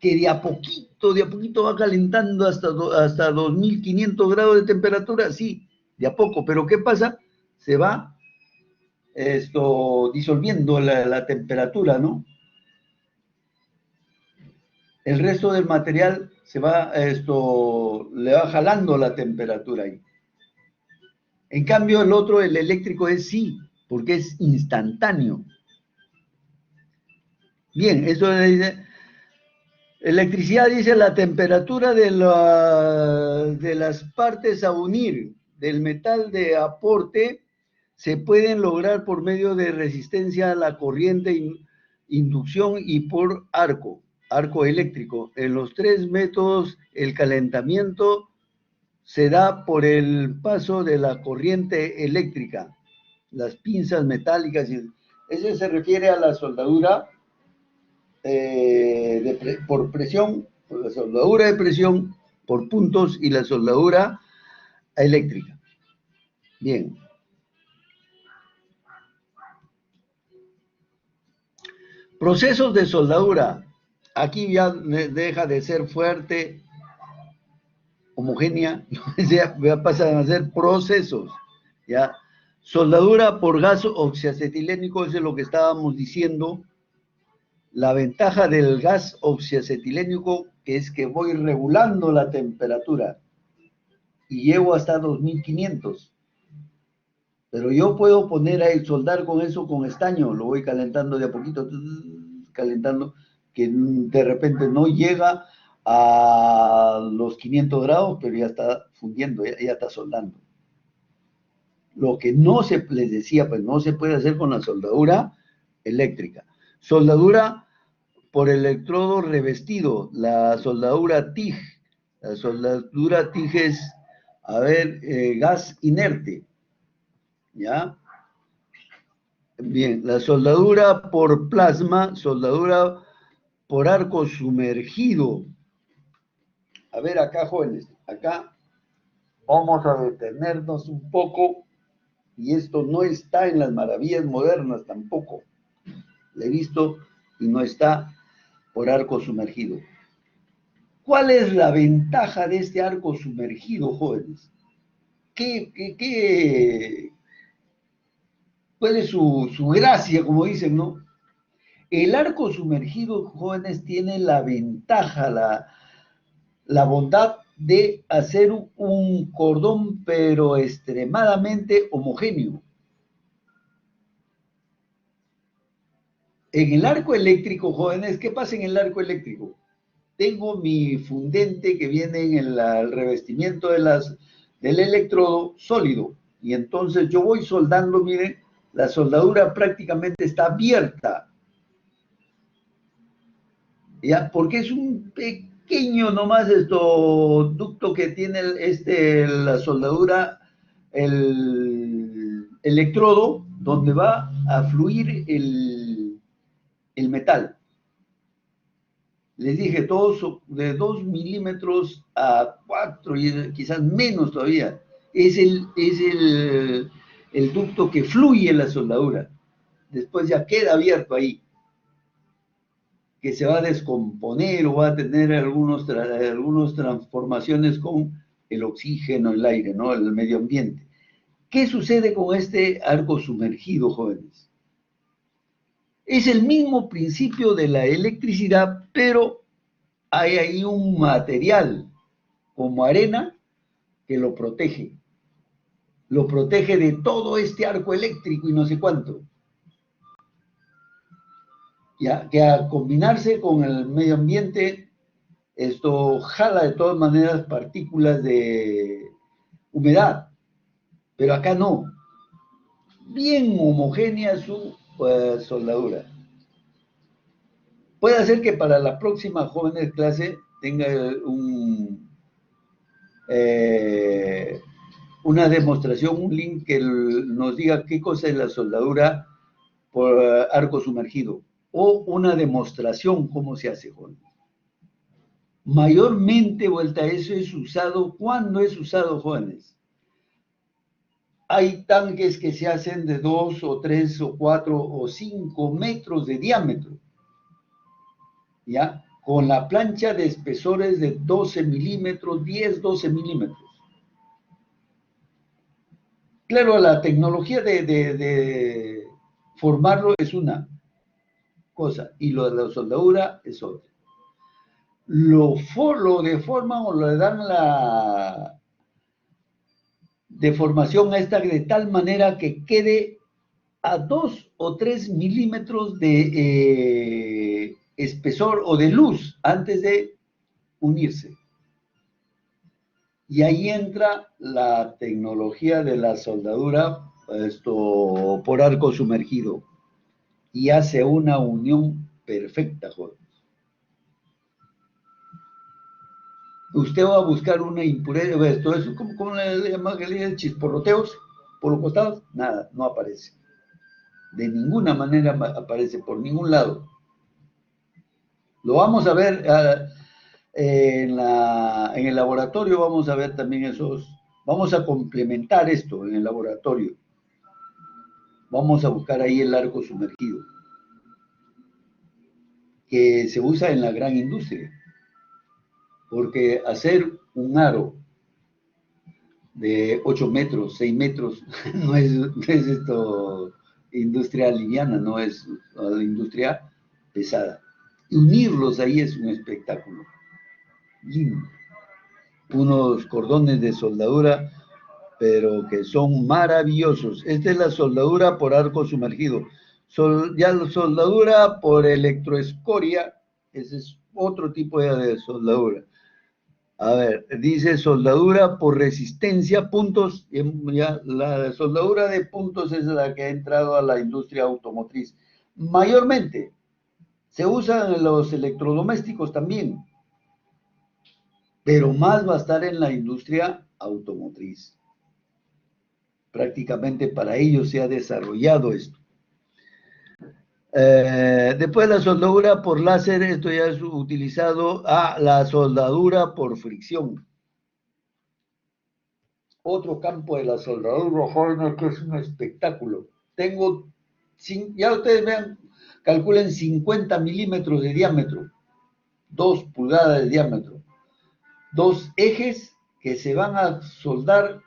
que de a poquito va calentando hasta 2500 grados de temperatura, sí, de a poco, pero ¿qué pasa? Se va disolviendo la temperatura, ¿no? El resto del material le va jalando la temperatura ahí. En cambio, el otro, el eléctrico, es sí, porque es instantáneo. Bien, eso dice, electricidad dice la temperatura de las partes a unir del metal de aporte se pueden lograr por medio de resistencia a la corriente, inducción y por arco eléctrico. En los 3 métodos, el calentamiento se da por el paso de la corriente eléctrica, las pinzas metálicas. Ese se refiere a la soldadura por presión, por la soldadura de presión, por puntos y la soldadura eléctrica. Bien. Procesos de soldadura. Aquí ya deja de ser fuerte, homogénea, ya pasan a ser procesos, ¿ya? Soldadura por gas oxiacetilénico, eso es lo que estábamos diciendo. La ventaja del gas oxiacetilénico es que voy regulando la temperatura y llevo hasta 2500. Pero yo puedo poner ahí, soldar con eso con estaño, lo voy calentando de a poquito, calentando, que de repente no llega a los 500 grados, pero ya está fundiendo, ya está soldando. Lo que les decía, pues no se puede hacer con la soldadura eléctrica. Soldadura por electrodo revestido, la soldadura TIG. La soldadura TIG es, gas inerte, ¿ya? Bien, la soldadura por plasma, soldadura por arco sumergido. A ver acá, jóvenes, acá vamos a detenernos un poco, y esto no está en las maravillas modernas tampoco. Lo he visto y no está por arco sumergido. ¿Cuál es la ventaja de este arco sumergido, jóvenes? ¿Cuál es su gracia, como dicen, no? El arco sumergido, jóvenes, tiene la ventaja, la bondad de hacer un cordón, pero extremadamente homogéneo. En el arco eléctrico, jóvenes, ¿qué pasa en el arco eléctrico? Tengo mi fundente que viene en el revestimiento del electrodo sólido, y entonces yo voy soldando, miren, la soldadura prácticamente está abierta, ¿ya? Porque es un pequeño nomás ducto que tiene la soldadura, el electrodo, donde va a fluir el metal. Les dije, de 2 milímetros a 4, y quizás menos todavía. Es el ducto que fluye la soldadura. Después ya queda abierto ahí, que se va a descomponer o va a tener algunas transformaciones con el oxígeno, el aire, ¿no? El medio ambiente. ¿Qué sucede con este arco sumergido, jóvenes? Es el mismo principio de la electricidad, pero hay ahí un material como arena que lo protege. Lo protege de todo este arco eléctrico y no sé cuánto. Ya, que al combinarse con el medio ambiente, esto jala de todas maneras partículas de humedad. Pero acá no. Bien homogénea su soldadura. Puede ser que para la próxima, jóvenes clase, tenga una demostración, un link que nos diga qué cosa es la soldadura por arco sumergido, o una demostración cómo se hace, jóvenes. Mayormente, vuelta a eso, es usado, ¿cuándo es usado, jóvenes? Hay tanques que se hacen de 2 o 3 o 4 o 5 metros de diámetro, ¿ya? Con la plancha de espesores de 12 milímetros, 10, 12 milímetros. Claro, la tecnología de formarlo es una cosa y lo de la soldadura es otra. Lo deforman o le dan la deformación a esta de tal manera que quede a 2 o 3 milímetros de espesor o de luz antes de unirse. Y ahí entra la tecnología de la soldadura por arco sumergido y hace una unión perfecta, joder. Usted va a buscar una impureza, todo eso, ¿cómo le llaman? Chisporroteos por los costados, nada, no aparece. De ninguna manera aparece, por ningún lado. Lo vamos a ver en el laboratorio, vamos a ver también vamos a complementar esto en el laboratorio. Vamos a buscar ahí el arco sumergido, que se usa en la gran industria. Porque hacer un aro de 8 metros, 6 metros, no es esto industria liviana, no es la industria pesada. Y unirlos ahí es un espectáculo lindo. Unos cordones de soldadura, pero que son maravillosos. Esta es la soldadura por arco sumergido. Ya la soldadura por electroescoria, ese es otro tipo de soldadura. A ver, dice soldadura por resistencia, puntos, ya la soldadura de puntos es la que ha entrado a la industria automotriz. Mayormente, se usan en los electrodomésticos también, pero más va a estar en la industria automotriz. Prácticamente para ello se ha desarrollado esto. Después la soldadura por láser, esto ya es utilizado a la soldadura por fricción. Otro campo de la soldadura, jóvenes, que es un espectáculo. Ya ustedes vean, calculen 50 milímetros de diámetro, 2 pulgadas de diámetro, 2 ejes que se van a soldar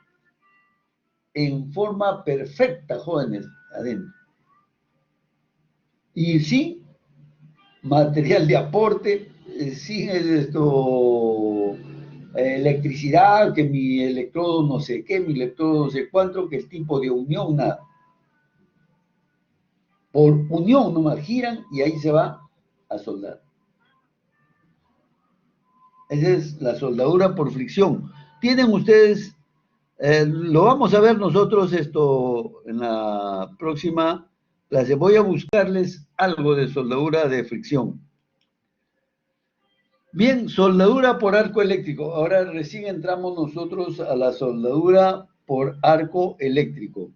en forma perfecta, jóvenes, adentro. Y sí, material de aporte, sin electricidad, que mi electrodo no sé qué, mi electrodo no sé cuánto, que el tipo de unión, nada. Por unión nomás giran y ahí se va a soldar. Esa es la soldadura por fricción. Tienen ustedes, lo vamos a ver nosotros en la próxima clase. Voy a buscarles algo de soldadura de fricción. Bien, soldadura por arco eléctrico. Ahora recién entramos nosotros a la soldadura por arco eléctrico.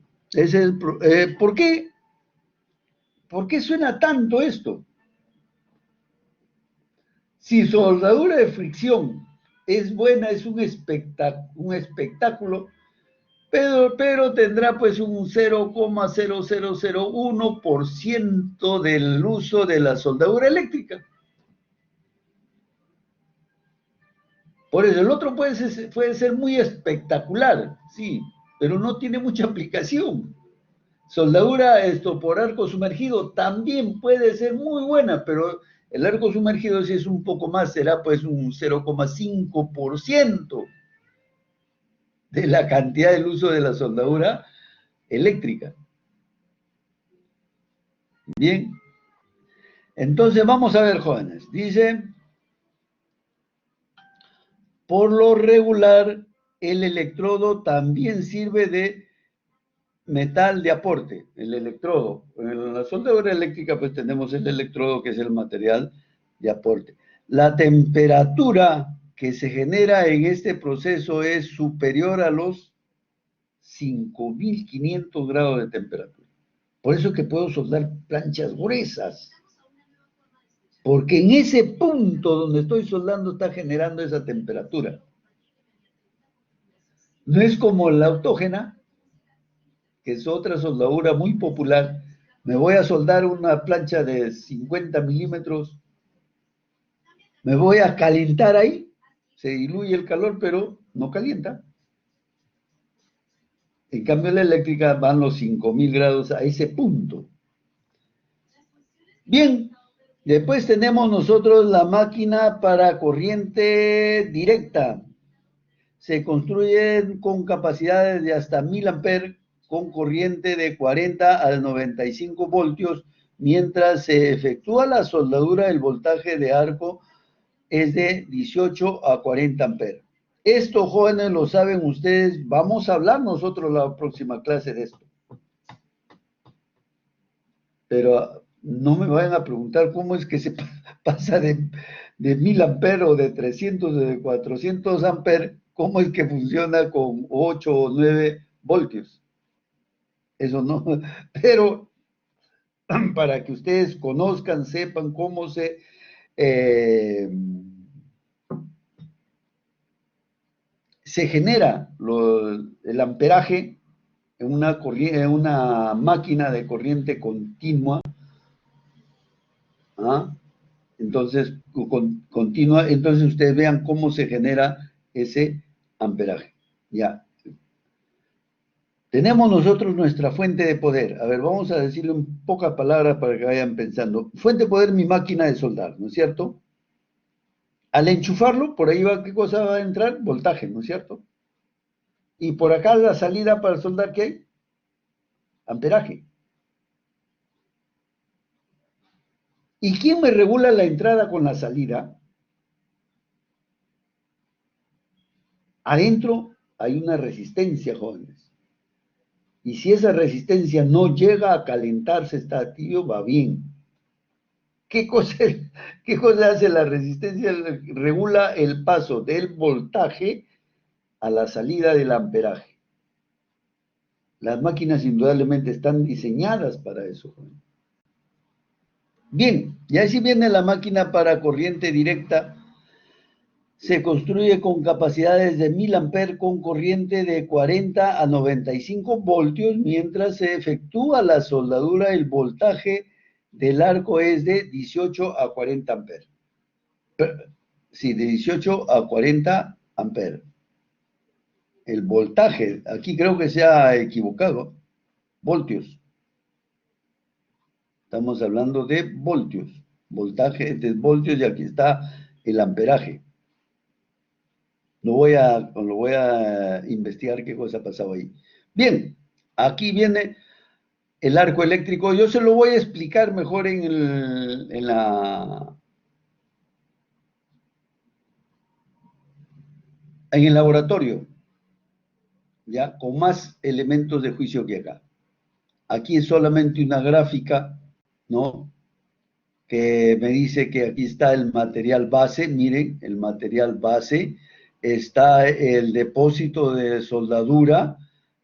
¿Por qué? ¿Por qué suena tanto esto? Si soldadura de fricción es buena, es un espectáculo, pero tendrá pues un 0,0001% del uso de la soldadura eléctrica. Por eso el otro puede ser muy espectacular, sí, pero no tiene mucha aplicación. Soldadura por arco sumergido también puede ser muy buena, pero el arco sumergido si es un poco más, será pues un 0,5% de la cantidad del uso de la soldadura eléctrica. Bien, entonces vamos a ver, jóvenes. Dice, por lo regular, el electrodo también sirve de metal de aporte, el electrodo. En la soldadura eléctrica pues tenemos el electrodo que es el material de aporte. la temperatura que se genera en este proceso es superior a los 5.500 grados de temperatura. Por eso que puedo soldar planchas gruesas. Porque en ese punto donde estoy soldando está generando esa temperatura. No es como la autógena, que es otra soldadura muy popular. Me voy a soldar una plancha de 50 milímetros, me voy a calentar ahí, se diluye el calor, pero no calienta. En cambio, la eléctrica van los 5.000 grados a ese punto. Bien, después tenemos nosotros la máquina para corriente directa. Se construyen con capacidades de hasta 1.000 amperes, con corriente de 40 a 95 voltios, mientras se efectúa la soldadura, el voltaje de arco es de 18 a 40 amperes. Esto, jóvenes, lo saben ustedes, vamos a hablar nosotros la próxima clase de esto. Pero no me vayan a preguntar cómo es que se pasa de 1.000 amperes o de 300 o de 400 amperes, cómo es que funciona con 8 o 9 voltios. Eso no, pero para que ustedes conozcan, sepan cómo se genera el amperaje en una máquina de corriente continua. ¿Ah? Entonces, continua, entonces ustedes vean cómo se genera ese amperaje. Ya. Tenemos nosotros nuestra fuente de poder. A ver, vamos a decirle en pocas palabras para que vayan pensando. Fuente de poder, mi máquina de soldar, ¿no es cierto? Al enchufarlo, por ahí va, ¿qué cosa va a entrar? Voltaje, ¿no es cierto? Y por acá la salida para soldar, ¿qué hay? Amperaje. ¿Y quién me regula la entrada con la salida? Adentro hay una resistencia, jóvenes. Y si esa resistencia no llega a calentarse, está tibio, va bien. ¿Qué cosa hace la resistencia? Regula el paso del voltaje a la salida del amperaje. Las máquinas indudablemente están diseñadas para eso. Bien, y así viene la máquina para corriente directa. Se construye con capacidades de 1.000 amperes con corriente de 40 a 95 voltios, mientras se efectúa la soldadura, el voltaje del arco es de 18 a 40 amperes. Sí, de 18 a 40 amperes. El voltaje, aquí creo que se ha equivocado, voltios. Estamos hablando de voltios, voltaje de voltios, y aquí está el amperaje. Lo voy a investigar qué cosa ha pasado ahí. Bien, aquí viene el arco eléctrico. Yo se lo voy a explicar mejor en el laboratorio, ya, con más elementos de juicio que acá. Aquí es solamente una gráfica, ¿no?, que me dice que aquí está el material base. Miren, el material base, está el depósito de soldadura,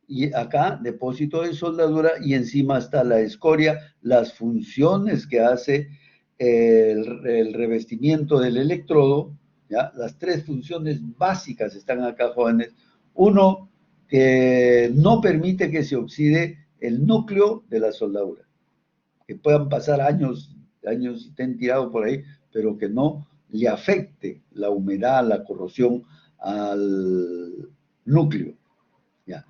y acá depósito de soldadura, y encima está la escoria, las funciones que hace el revestimiento del electrodo, ¿ya? Las tres funciones básicas están acá, jóvenes. Uno, que no permite que se oxide el núcleo de la soldadura, que puedan pasar años estén tirados por ahí, pero que no le afecte la humedad, la corrosión al núcleo. ¿Ya?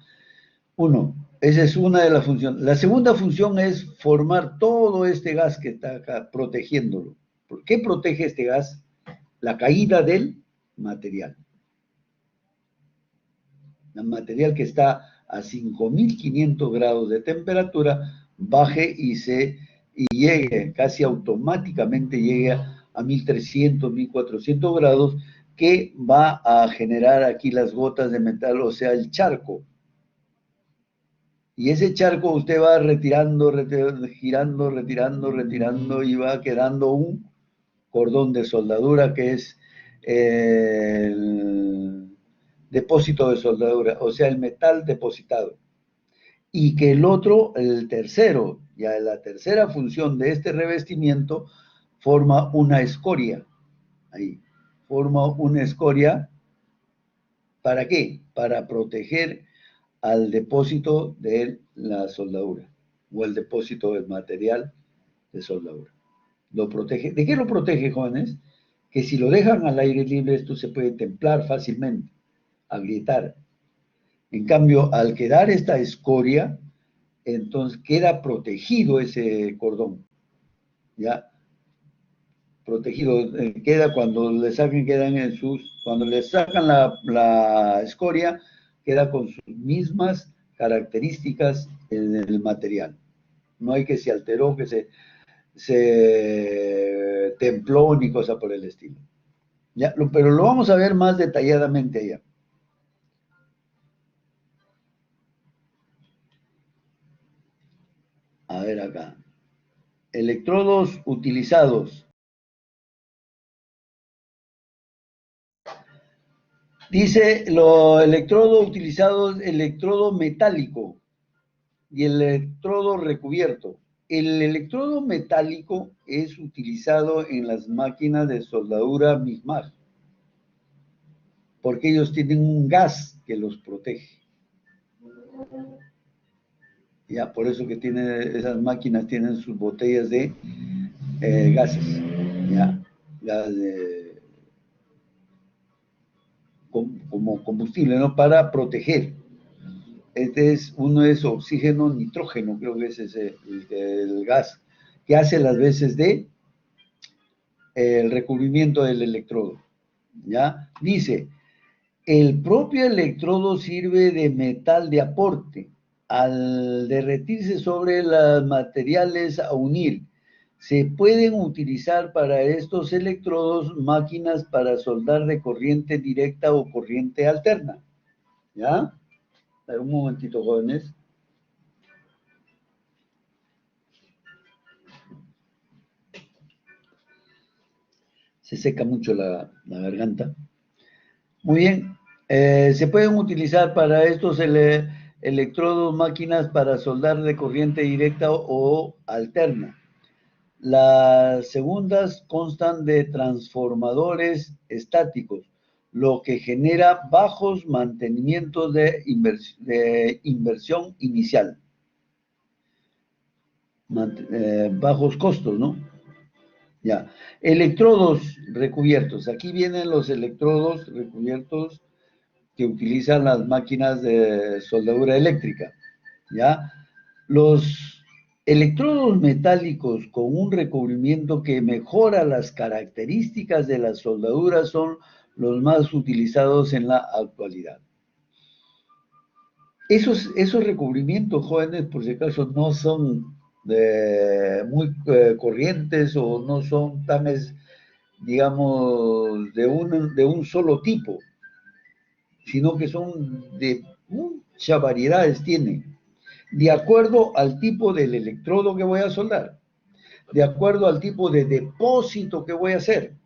Uno, esa es una de las funciones. La segunda función es formar todo este gas que está acá, protegiéndolo. ¿Por qué protege este gas? La caída del material. El material que está a 5.500 grados de temperatura, baje y llegue, casi automáticamente llegue a 1.300, 1.400 grados, que va a generar aquí las gotas de metal, o sea, el charco. Y ese charco usted va retirando, girando, retirando, y va quedando cordón de soldadura, que es el depósito de soldadura, o sea, el metal depositado. Y que el otro, el tercero, ya la tercera función de este revestimiento, forma una escoria. Ahí, forma una escoria. ¿Para qué? Para proteger al depósito de la soldadura o el depósito del material de soldadura. Lo protege. ¿De qué lo protege, jóvenes? Que si lo dejan al aire libre, esto se puede templar fácilmente, agrietar. En cambio, al quedar esta escoria, entonces queda protegido ese cordón, ¿ya? Protegido, queda cuando le saquen, quedan en cuando le sacan la escoria, queda con sus mismas características en el material. No hay que se alteró, que se templó ni cosa por el estilo. ¿Ya? Pero lo vamos a ver más detalladamente allá. A ver acá. Electrodos utilizados. Dice, los electrodos utilizados, electrodo metálico y el electrodo recubierto. El electrodo metálico es utilizado en las máquinas de soldadura MIG-MAG, porque ellos tienen un gas que los protege. Ya, por eso que esas máquinas tienen sus botellas de gases, ya, gas como combustible, ¿no? Para proteger. Uno es oxígeno, nitrógeno, creo que ese es el gas, que hace las veces de el recubrimiento del electrodo, ¿ya? Dice, el propio electrodo sirve de metal de aporte. Al derretirse sobre los materiales a unir, se pueden utilizar para estos electrodos máquinas para soldar de corriente directa o corriente alterna, ¿ya? A ver, un momentito, jóvenes. Se seca mucho la garganta. Muy bien. Se pueden utilizar para estos electrodos máquinas para soldar de corriente directa o alterna. Las segundas constan de transformadores estáticos, lo que genera bajos mantenimientos de inversión inicial. Bajos costos, ¿no? Ya. Electrodos recubiertos. Aquí vienen los electrodos recubiertos que utilizan las máquinas de soldadura eléctrica, ¿ya? Los electrodos metálicos con un recubrimiento que mejora las características de la soldadura son los más utilizados en la actualidad. Esos recubrimientos, jóvenes, por si acaso, no son muy corrientes o no son tan, digamos, de un solo tipo, sino que son de muchas variedades tienen, de acuerdo al tipo del electrodo que voy a soldar, de acuerdo al tipo de depósito que voy a hacer.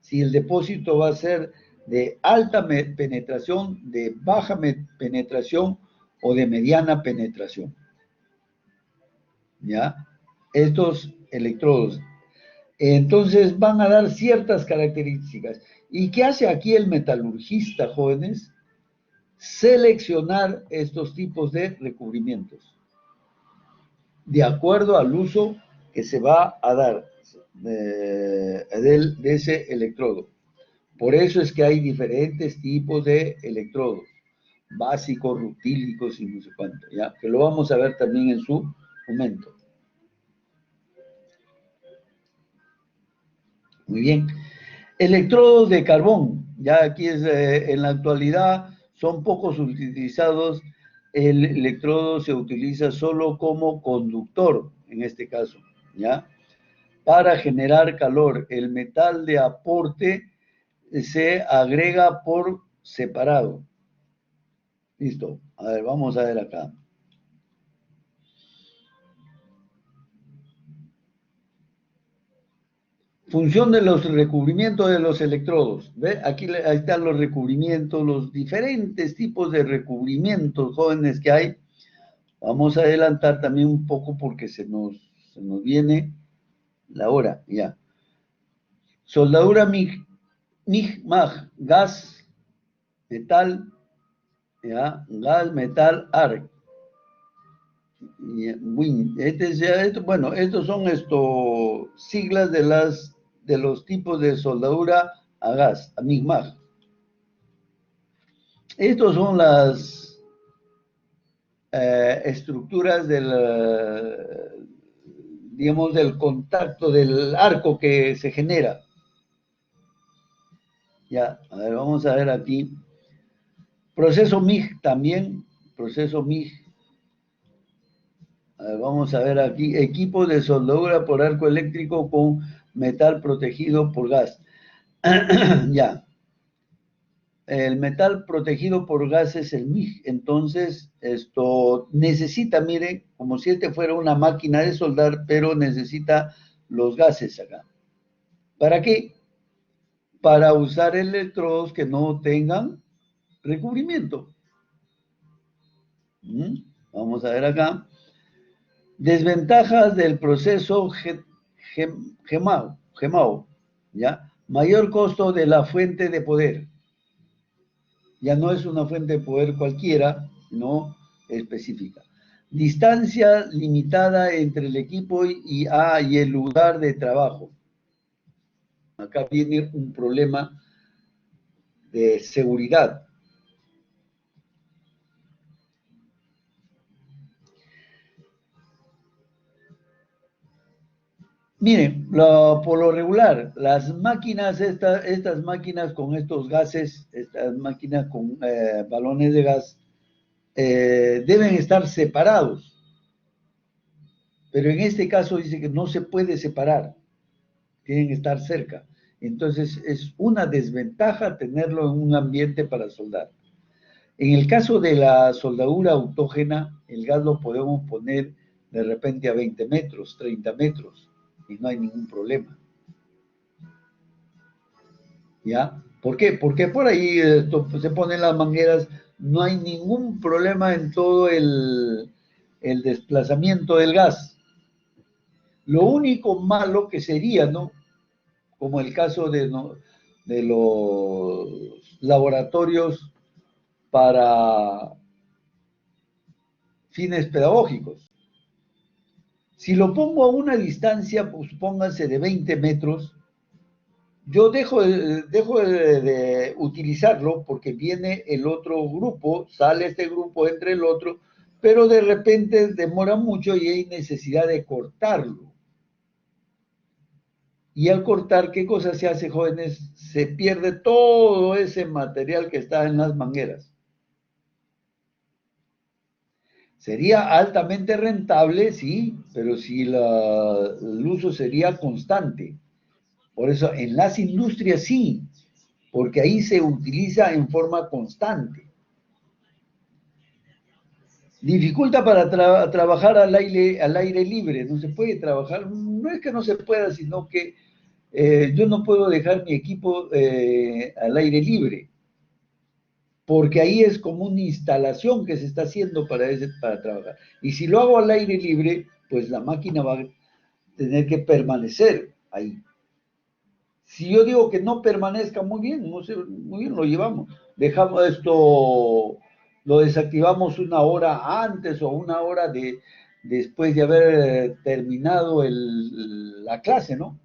Si el depósito va a ser de alta penetración, de baja penetración o de mediana penetración. ¿Ya? Estos electrodos. Entonces van a dar ciertas características. ¿Y qué hace aquí el metalurgista, jóvenes? Seleccionar estos tipos de recubrimientos de acuerdo al uso que se va a dar de ese electrodo. Por eso es que hay diferentes tipos de electrodos, básicos, rutílicos y no sé cuánto, ¿ya? Que lo vamos a ver también en su momento. Muy bien. Electrodos de carbón, ya aquí en la actualidad son pocos utilizados. El electrodo se utiliza solo como conductor, en este caso, ¿ya? Para generar calor. El metal de aporte se agrega por separado. Listo. A ver, vamos a ver acá. Función de los recubrimientos de los electrodos. ¿Ve? Aquí ahí están los recubrimientos, los diferentes tipos de recubrimientos jóvenes que hay. Vamos a adelantar también un poco porque se nos viene la hora, ya. Soldadura MIG-MAG, gas, metal, ya, gas, metal, arc. Bueno, estos son siglas de los tipos de soldadura a gas, a MIG-MAG. Estos son las estructuras digamos, del contacto del arco que se genera. Ya, a ver, vamos a ver aquí. Proceso MIG también, proceso MIG. A ver, vamos a ver aquí, equipo de soldadura por arco eléctrico con metal protegido por gas. Ya. El metal protegido por gas es el MIG, entonces esto necesita, miren, como si este fuera una máquina de soldar, pero necesita los gases acá. ¿Para qué? Para usar electrodos que no tengan recubrimiento. Vamos a ver acá. Desventajas del proceso GEMAO, ¿ya? Mayor costo de la fuente de poder. Ya no es una fuente de poder cualquiera, no específica. Distancia limitada entre el equipo y el lugar de trabajo. Acá viene un problema de seguridad. Miren, por lo regular, las máquinas, estas máquinas con estos gases, estas máquinas con balones de gas, deben estar separados. Pero en este caso dice que no se puede separar, tienen que estar cerca. Entonces es una desventaja tenerlo en un ambiente para soldar. En el caso de la soldadura autógena, el gas lo podemos poner de repente a 20 metros, 30 metros, y no hay ningún problema. ¿Ya? ¿Por qué? Porque por ahí se ponen las mangueras, no hay ningún problema en todo el desplazamiento del gas. Lo único malo que sería, ¿no? Como el caso de los laboratorios para fines pedagógicos. Si lo pongo a una distancia, pues pónganse de 20 metros, yo dejo de utilizarlo porque viene el otro grupo, sale este grupo, entra el otro, pero de repente demora mucho y hay necesidad de cortarlo. Y al cortar, ¿qué cosa se hace, jóvenes? Se pierde todo ese material que está en las mangueras. Sería altamente rentable, sí, pero si el uso sería constante. Por eso en las industrias sí, porque ahí se utiliza en forma constante. Dificulta para trabajar al aire libre, no se puede trabajar, no es que no se pueda, sino que yo no puedo dejar mi equipo al aire libre, porque ahí es como una instalación que se está haciendo para trabajar. Y si lo hago al aire libre, pues la máquina va a tener que permanecer ahí. Si yo digo que no permanezca, muy bien, muy bien, lo llevamos. Dejamos esto, lo desactivamos una hora antes o una hora después de haber terminado la clase, ¿no?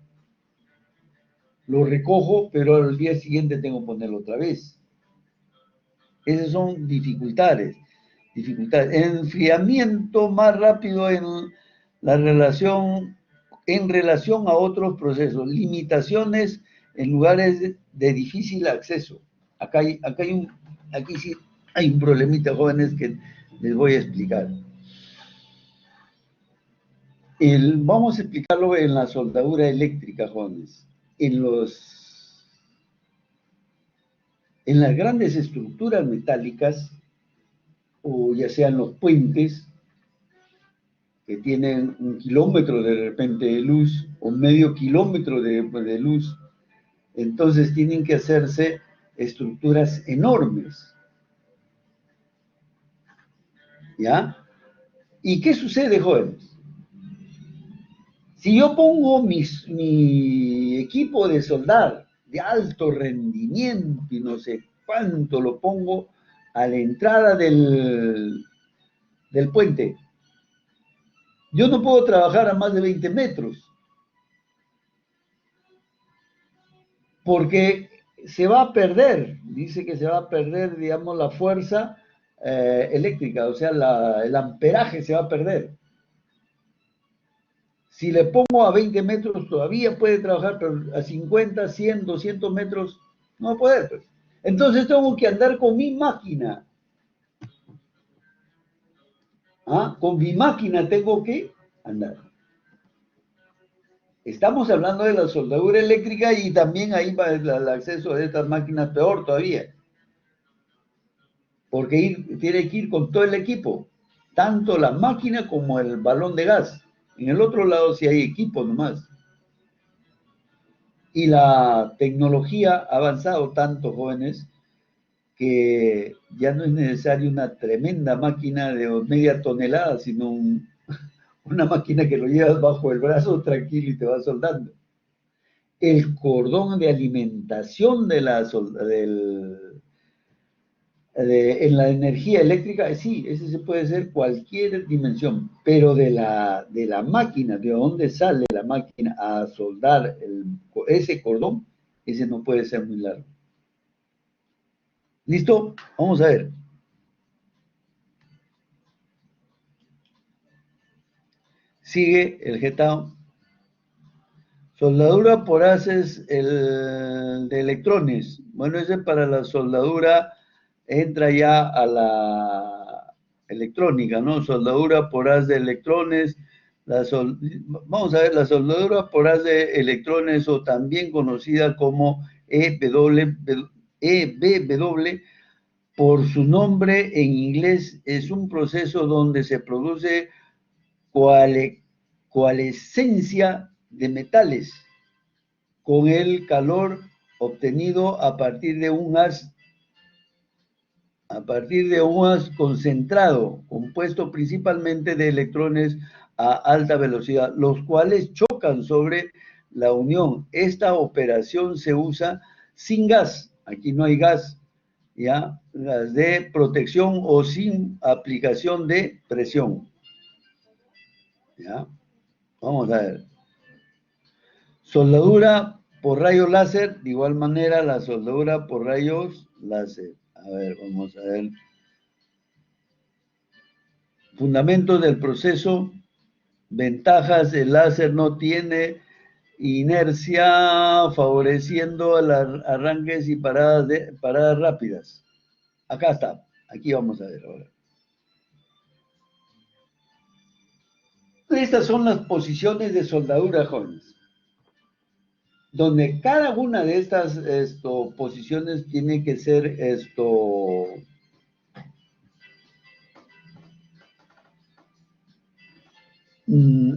Lo recojo, pero al día siguiente tengo que ponerlo otra vez. Esas son dificultades. Enfriamiento más rápido en relación a otros procesos. Limitaciones en lugares de difícil acceso. Aquí sí hay un problemita, jóvenes, que les voy a explicar. Vamos a explicarlo en la soldadura eléctrica, jóvenes. En las grandes estructuras metálicas, o ya sean los puentes, que tienen 1 kilómetro de repente de luz o medio kilómetro de luz. Entonces tienen que hacerse estructuras enormes. ¿Ya? ¿Y qué sucede, jóvenes? Si yo pongo mi equipo de soldar de alto rendimiento y no sé cuánto lo pongo a la entrada del puente, yo no puedo trabajar a más de 20 metros, porque se va a perder, dice que se va a perder, digamos, la fuerza eléctrica, o sea, el amperaje se va a perder. Si le pongo a 20 metros todavía puede trabajar, pero a 50, 100, 200 metros no va a poder. Pues. Entonces tengo que andar con mi máquina. ¿Ah? Con mi máquina tengo que andar. Estamos hablando de la soldadura eléctrica y también ahí va el acceso de estas máquinas peor todavía. Porque tiene que ir con todo el equipo, tanto la máquina como el balón de gas. En el otro lado sí hay equipo nomás. Y la tecnología ha avanzado tanto, jóvenes, que ya no es necesario una tremenda máquina de media tonelada, sino una máquina que lo llevas bajo el brazo tranquilo y te va soldando. El cordón de alimentación en la energía eléctrica, sí, ese se puede hacer cualquier dimensión, pero de la máquina, de dónde sale la máquina a soldar ese cordón, ese no puede ser muy largo. ¿Listo? Vamos a ver. Sigue el Getao. Soldadura por haces de electrones. Bueno, ese para la soldadura entra ya a la electrónica, ¿no? Soldadura por haz de electrones. Vamos a ver, la soldadura por haz de electrones, o también conocida como EBW, por su nombre en inglés, es un proceso donde se produce coalescencia de metales con el calor obtenido a partir de un haz concentrado, compuesto principalmente de electrones a alta velocidad, los cuales chocan sobre la unión. Esta operación se usa sin gas, aquí no hay gas, ¿ya? Gas de protección o sin aplicación de presión. ¿Ya? Vamos a ver. Soldadura por rayo láser, de igual manera la soldadura por rayos láser. A ver, vamos a ver. Fundamentos del proceso. Ventajas, el láser no tiene inercia, favoreciendo arranques y paradas rápidas. Acá está, aquí vamos a ver ahora. Estas son las posiciones de soldadura, jóvenes, donde cada una de estas posiciones tiene que ser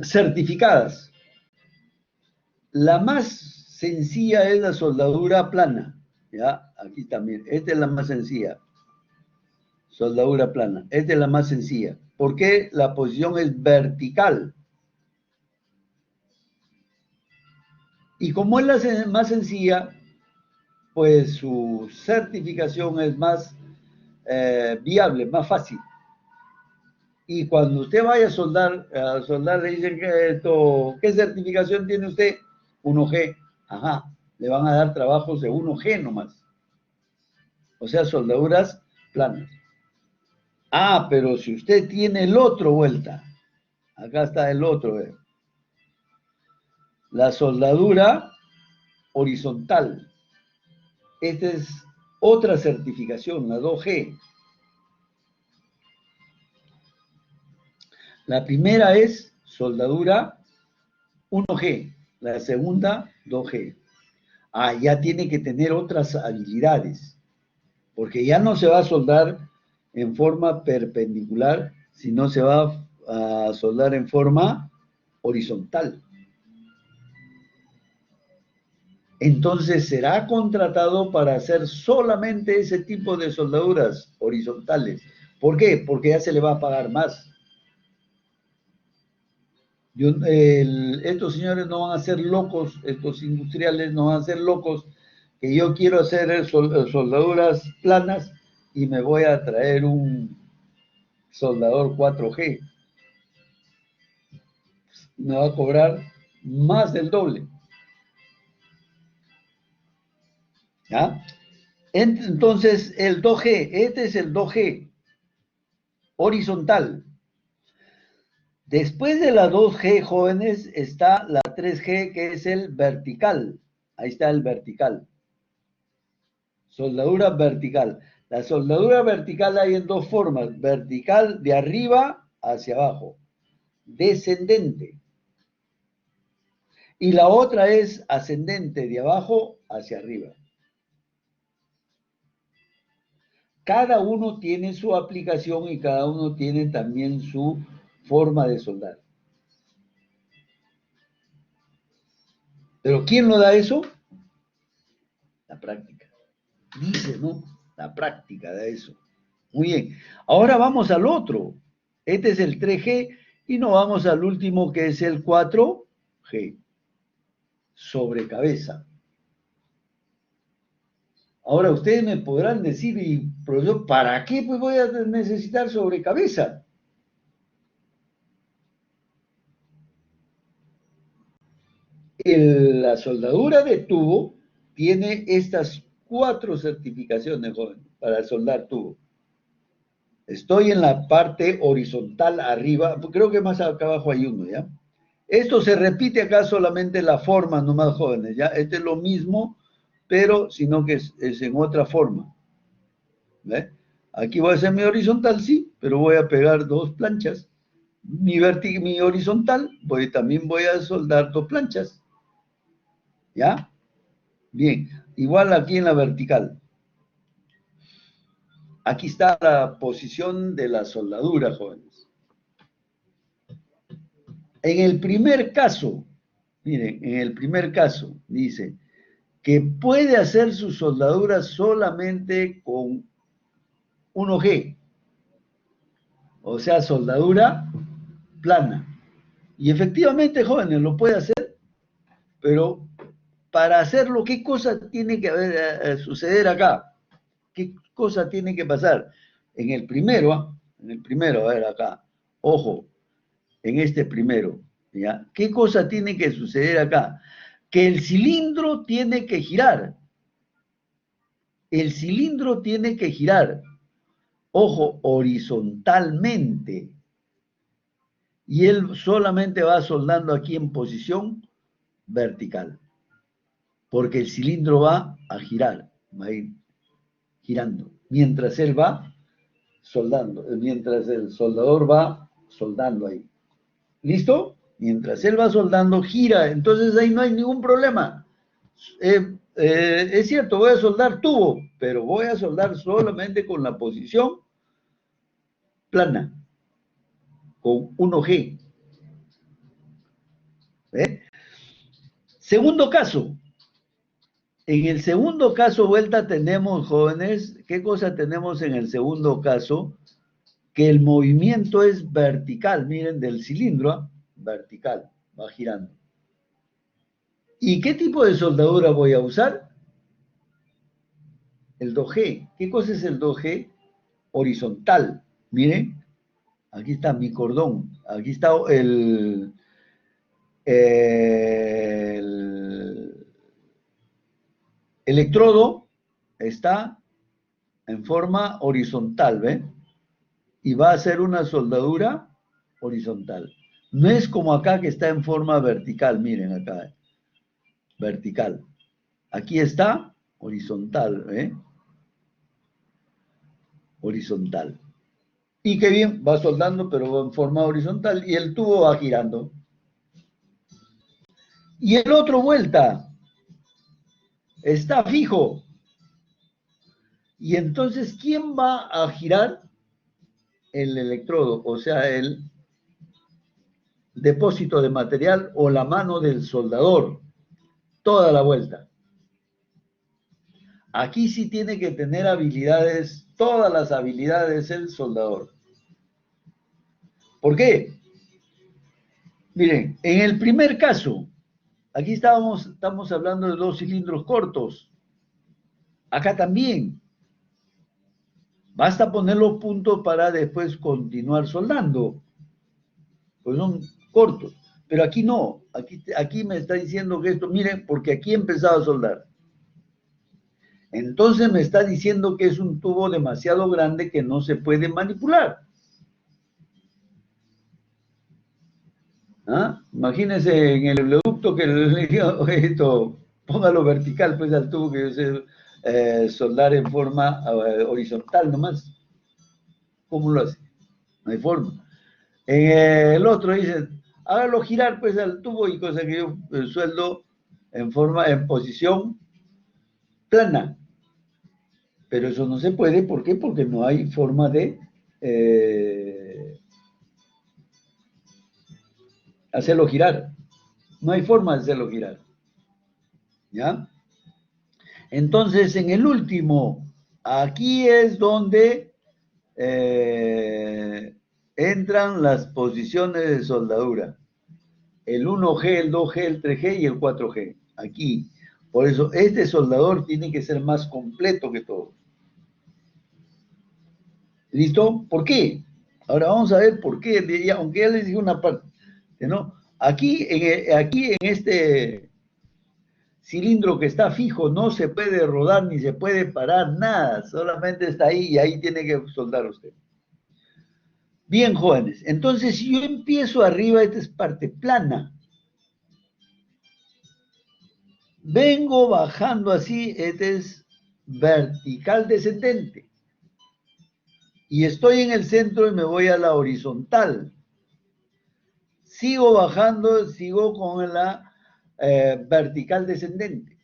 certificadas. La más sencilla es la soldadura plana, ¿ya? Aquí también, esta es la más sencilla, soldadura plana, esta es la más sencilla. ¿Por qué? La posición es vertical. Y como es la más sencilla, pues su certificación es más viable, más fácil. Y cuando usted vaya a soldar le dicen que ¿qué certificación tiene usted? 1G. Ajá, le van a dar trabajos de 1G nomás. O sea, soldaduras planas. Ah, pero si usted tiene el otro vuelta, acá está el otro, la soldadura horizontal. Esta es otra certificación, la 2G. La primera es soldadura 1G, la segunda 2G. Ah, ya tiene que tener otras habilidades, porque ya no se va a soldar en forma perpendicular, sino se va a soldar en forma horizontal. Entonces será contratado para hacer solamente ese tipo de soldaduras horizontales. ¿Por qué? Porque ya se le va a pagar más. Estos señores no van a ser locos, estos industriales no van a ser locos, que yo quiero hacer soldaduras planas y me voy a traer un soldador 4G. Me va a cobrar más del doble. ¿Ya? Entonces, el 2G, este es el 2G, horizontal. Después de la 2G, jóvenes, está la 3G, que es el vertical. Ahí está el vertical. Soldadura vertical. La soldadura vertical hay en dos formas. Vertical de arriba hacia abajo. Descendente. Y la otra es ascendente, de abajo hacia arriba. Cada uno tiene su aplicación y cada uno tiene también su forma de soldar. ¿Pero quién lo da eso? La práctica. Dice, ¿no? La práctica da eso. Muy bien. Ahora vamos al otro. Este es el 3G y nos vamos al último, que es el 4G. Sobre cabeza. Ahora ustedes me podrán decir, y profesor, ¿para qué pues voy a necesitar sobre cabeza? La soldadura de tubo tiene estas 4 certificaciones, joven, para soldar tubo. Estoy en la parte horizontal arriba, creo que más acá abajo hay uno, ¿ya? Esto se repite acá solamente la forma, nomás, jóvenes, ¿ya? Este es lo mismo, pero sino que es en otra forma. ¿Ve? Aquí voy a hacer mi horizontal, sí, pero voy a pegar 2 planchas. Mi horizontal, también voy a soldar 2 planchas. ¿Ya? Bien, igual aquí en la vertical. Aquí está la posición de la soldadura, jóvenes. En el primer caso, miren, en el primer caso dice que puede hacer su soldadura solamente con 1G, o sea, soldadura plana. Y efectivamente, jóvenes, lo puede hacer, pero para hacerlo, ¿qué cosa tiene que suceder acá? ¿Qué cosa tiene que pasar? En el primero, a ver acá, ojo, en este primero, ¿ya? ¿Qué cosa tiene que suceder acá? Que el cilindro tiene que girar. El cilindro tiene que girar, ojo, horizontalmente. Y él solamente va soldando aquí en posición vertical. Porque el cilindro va a girar, va a ir girando. Mientras él va soldando, mientras el soldador va soldando ahí. ¿Listo? Mientras él va soldando, gira. Entonces ahí no hay ningún problema. Es cierto, voy a soldar tubo, pero voy a soldar solamente con la posición plana, con 1G. ¿Ve? Segundo caso. En el segundo caso, vuelta, tenemos, jóvenes, ¿qué cosa tenemos en el segundo caso? Que el movimiento es vertical, miren, del cilindro, ¿eh? Vertical, va girando. ¿Y qué tipo de soldadura voy a usar? El 2G. ¿Qué cosa es el 2G? Horizontal. Miren, aquí está mi cordón, aquí está el electrodo, está en forma horizontal, ¿ven? Y va a hacer una soldadura horizontal. No es como acá que está en forma vertical, miren acá, vertical. Aquí está horizontal, ¿eh? Horizontal. Y qué bien, va soldando, pero va en forma horizontal y el tubo va girando. Y el otro vuelta, está fijo. Y entonces, ¿quién va a girar? El electrodo, o sea, el depósito de material o la mano del soldador, toda la vuelta. Aquí sí tiene que tener habilidades, todas las habilidades el soldador. ¿Por qué? Miren, en el primer caso, aquí estamos hablando de 2 cilindros cortos. Acá también. Basta poner los puntos para después continuar soldando. Pues son cortos. Pero aquí no. Aquí me está diciendo que esto, miren, porque aquí he empezado a soldar. Entonces me está diciendo que es un tubo demasiado grande que no se puede manipular. ¿Ah? Imagínense en el oleoducto que le digo, esto, póngalo vertical, pues al tubo que yo sé soldar en forma horizontal nomás. ¿Cómo lo hace? No hay forma. En el otro dice, hágalo girar pues al tubo y cosa que yo sueldo en posición plana. Pero eso no se puede, ¿por qué? Porque no hay forma de hacerlo girar. No hay forma de hacerlo girar. ¿Ya? Entonces, en el último, aquí es donde entran las posiciones de soldadura. El 1G, el 2G, el 3G y el 4G. Aquí. Por eso, este soldador tiene que ser más completo que todo. ¿Listo? ¿Por qué? Ahora vamos a ver por qué, aunque ya les dije una parte, ¿no? Aquí en este cilindro que está fijo, no se puede rodar ni se puede parar, nada, solamente está ahí y ahí tiene que soldar usted. Bien, jóvenes, entonces si yo empiezo arriba, esta es parte plana. Vengo bajando así, este es vertical descendente. Y estoy en el centro y me voy a la horizontal. Sigo bajando, sigo con la vertical descendente.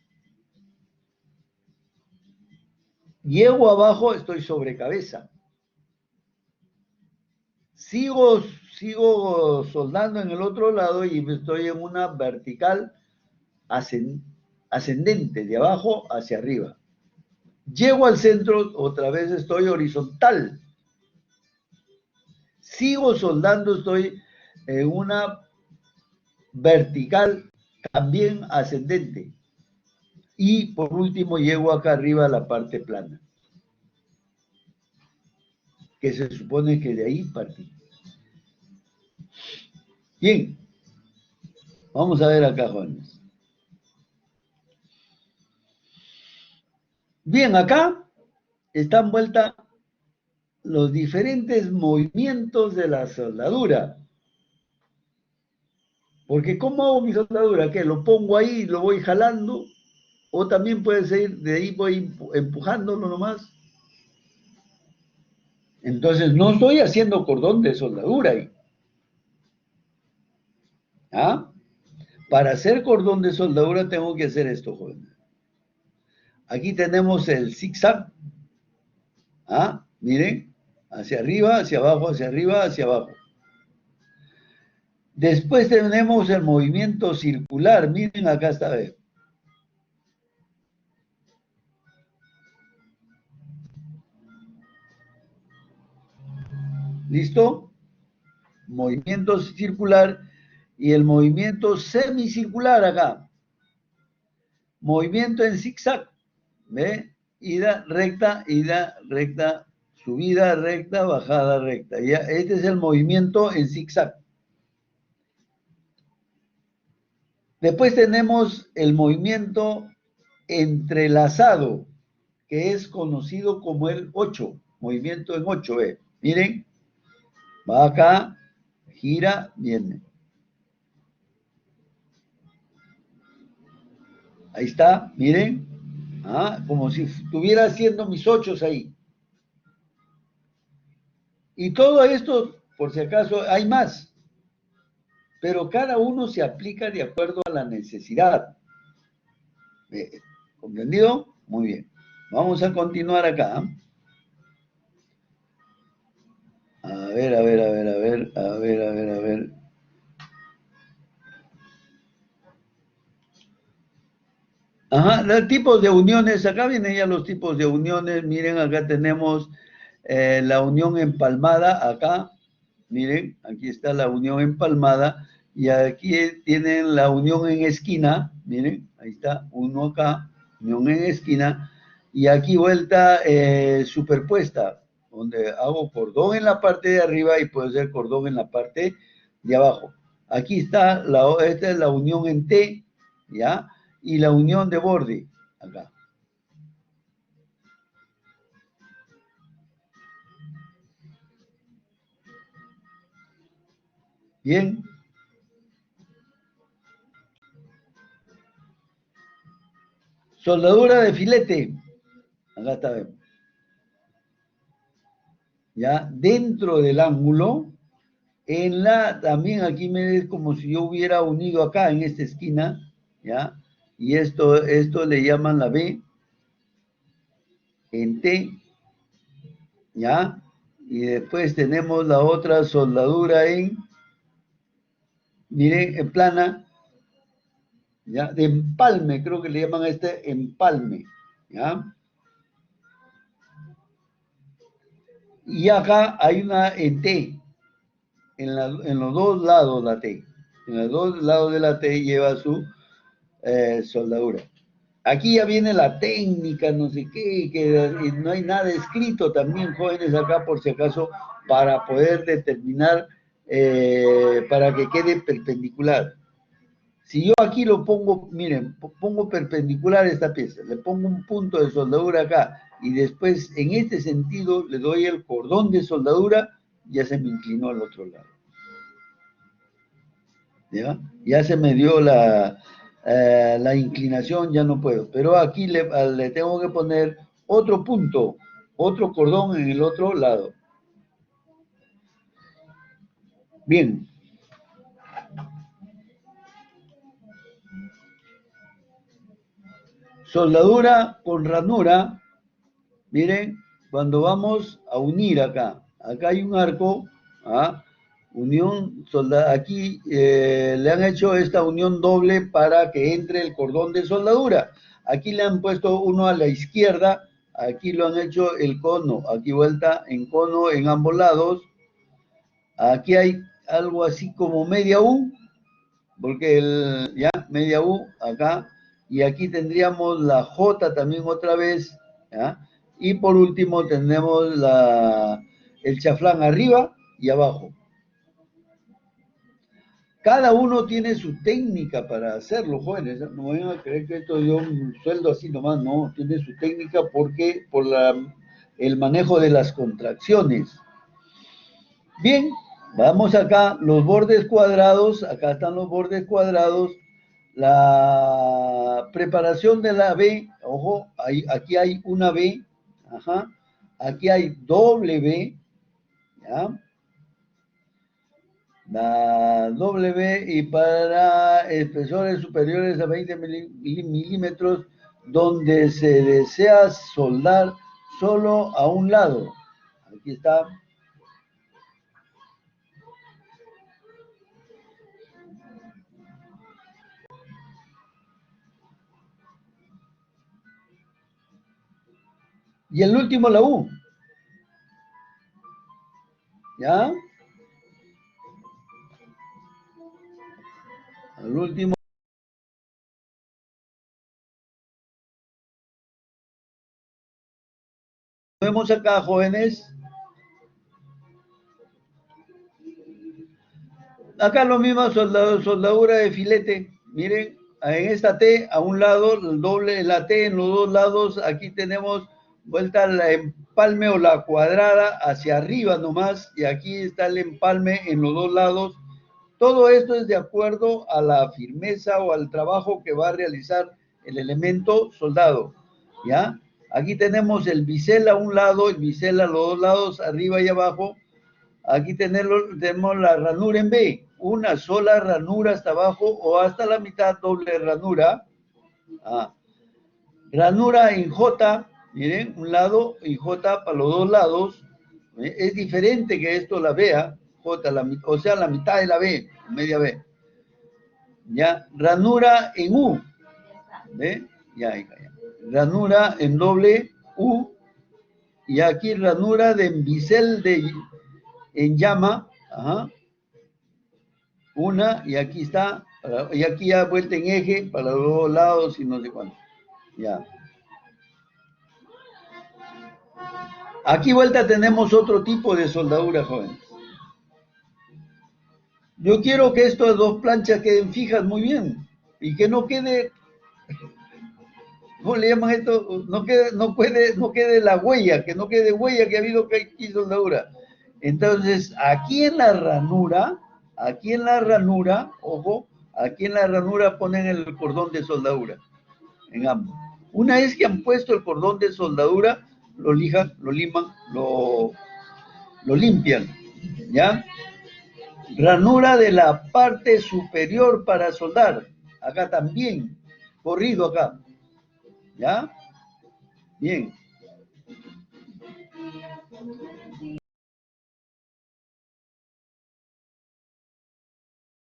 Llego abajo, estoy sobre cabeza. Sigo soldando en el otro lado y estoy en una vertical ascendente, de abajo hacia arriba. Llego al centro, otra vez estoy horizontal. Sigo soldando, estoy en una vertical también ascendente. Y por último llego acá arriba a la parte plana, que se supone que de ahí partí. Bien, vamos a ver acá, jóvenes. Bien, acá están vueltas los diferentes movimientos de la soldadura. Porque ¿cómo hago mi soldadura? ¿Qué? ¿Lo pongo ahí y lo voy jalando? O también puede ser, de ahí voy empujándolo nomás. Entonces no estoy haciendo cordón de soldadura ahí. ¿Ah? Para hacer cordón de soldadura tengo que hacer esto, jóvenes. Aquí tenemos el zigzag. ¿Ah? Miren, hacia arriba, hacia abajo, hacia arriba, hacia abajo. Después tenemos el movimiento circular. Miren, acá está, a ver. ¿Listo? Movimiento circular y el movimiento semicircular acá. Movimiento en zigzag. ¿Ve? Ida, recta, subida recta, bajada recta. Ya, este es el movimiento en zigzag. Después tenemos el movimiento entrelazado, que es conocido como el 8, movimiento en 8, ¿ve? Miren, va acá, gira, viene. Ahí está, miren, como si estuviera haciendo mis 8 ahí. Y todo esto, por si acaso, hay más, pero cada uno se aplica de acuerdo a la necesidad. ¿Comprendido? Muy bien. Vamos a continuar acá. A ver. Los tipos de uniones, acá vienen ya los tipos de uniones. Miren, acá tenemos la unión empalmada, acá, miren, aquí está la unión empalmada, y aquí tienen la unión en esquina, miren, ahí está, uno acá, unión en esquina, y aquí vuelta superpuesta, donde hago cordón en la parte de arriba y puede ser cordón en la parte de abajo. Aquí está, esta es la unión en T, ¿ya? Y la unión de borde, acá. Bien. Soldadura de filete. Acá está, ven. Ya, dentro del ángulo, también aquí me ves como si yo hubiera unido acá en esta esquina, ¿ya? Y esto le llaman la B, en T, ¿ya? Y después tenemos la otra soldadura miren, en plana, ¿ya? De empalme, creo que le llaman a este empalme, ¿ya? Y acá hay una en T, en los dos lados la T. En los dos lados de la T lleva su soldadura. Aquí ya viene la técnica, no sé qué, que no hay nada escrito también, jóvenes, acá por si acaso, para poder determinar, para que quede perpendicular. Si yo aquí lo pongo, miren, pongo perpendicular esta pieza, le pongo un punto de soldadura acá, y después en este sentido le doy el cordón de soldadura, ya se me inclinó al otro lado. ¿Ya? Ya se me dio la inclinación, ya no puedo. Pero aquí le tengo que poner otro punto, otro cordón en el otro lado. Bien. Soldadura con ranura. Miren, cuando vamos a unir acá hay un arco, ¿ah? Unión, aquí le han hecho esta unión doble para que entre el cordón de soldadura. Aquí le han puesto uno a la izquierda, aquí lo han hecho el cono, aquí vuelta en cono en ambos lados. Aquí hay algo así como media U, porque ya, media U acá, y aquí tendríamos la J también otra vez, ¿ya? Y por último tenemos el chaflán arriba y abajo. Cada uno tiene su técnica para hacerlo, jóvenes. No vayan a creer que esto yo un sueldo así nomás, no. Tiene su técnica porque por el manejo de las contracciones. Bien, vamos acá, los bordes cuadrados, acá están los bordes cuadrados. La preparación de la B, ojo, aquí hay una B, ajá. Aquí hay doble B, ¿ya? La W, y para espesores superiores a 20 milímetros, donde se desea soldar solo a un lado. Aquí está. Y el último, la U. ¿Ya? Al último. Vemos acá, jóvenes. Acá lo mismo, soldadura de filete. Miren, en esta T, a un lado, el doble, la T en los dos lados. Aquí tenemos vuelta la empalme o la cuadrada hacia arriba nomás. Y aquí está el empalme en los dos lados. Todo esto es de acuerdo a la firmeza o al trabajo que va a realizar el elemento soldado, ¿ya? Aquí tenemos el bisel a un lado, el bisel a los dos lados, arriba y abajo. Aquí tenemos la ranura en B, una sola ranura hasta abajo o hasta la mitad, doble ranura. Ranura en J, miren, un lado y J para los dos lados. Es diferente que esto la vea. J, o sea, la mitad de la B, media B. ¿Ya? Ranura en U, ¿ve? ya, ya. Ranura en doble U, y aquí ranura de bisel en llama, ajá, una, y aquí está, y aquí ya vuelta en eje para los dos lados y no sé cuánto, ya. Aquí vuelta tenemos otro tipo de soldadura, jóvenes. Yo quiero que estas dos planchas queden fijas muy bien y que no quede, ¿cómo le llaman esto? No quede la huella, que no quede huella que ha habido aquí soldadura. Entonces, aquí en la ranura, ojo, aquí en la ranura ponen el cordón de soldadura, en ambos. Una vez que han puesto el cordón de soldadura, lo lijan, lo liman, lo limpian, ¿ya? Ranura de la parte superior para soldar, acá también, corrido acá, ¿ya? Bien.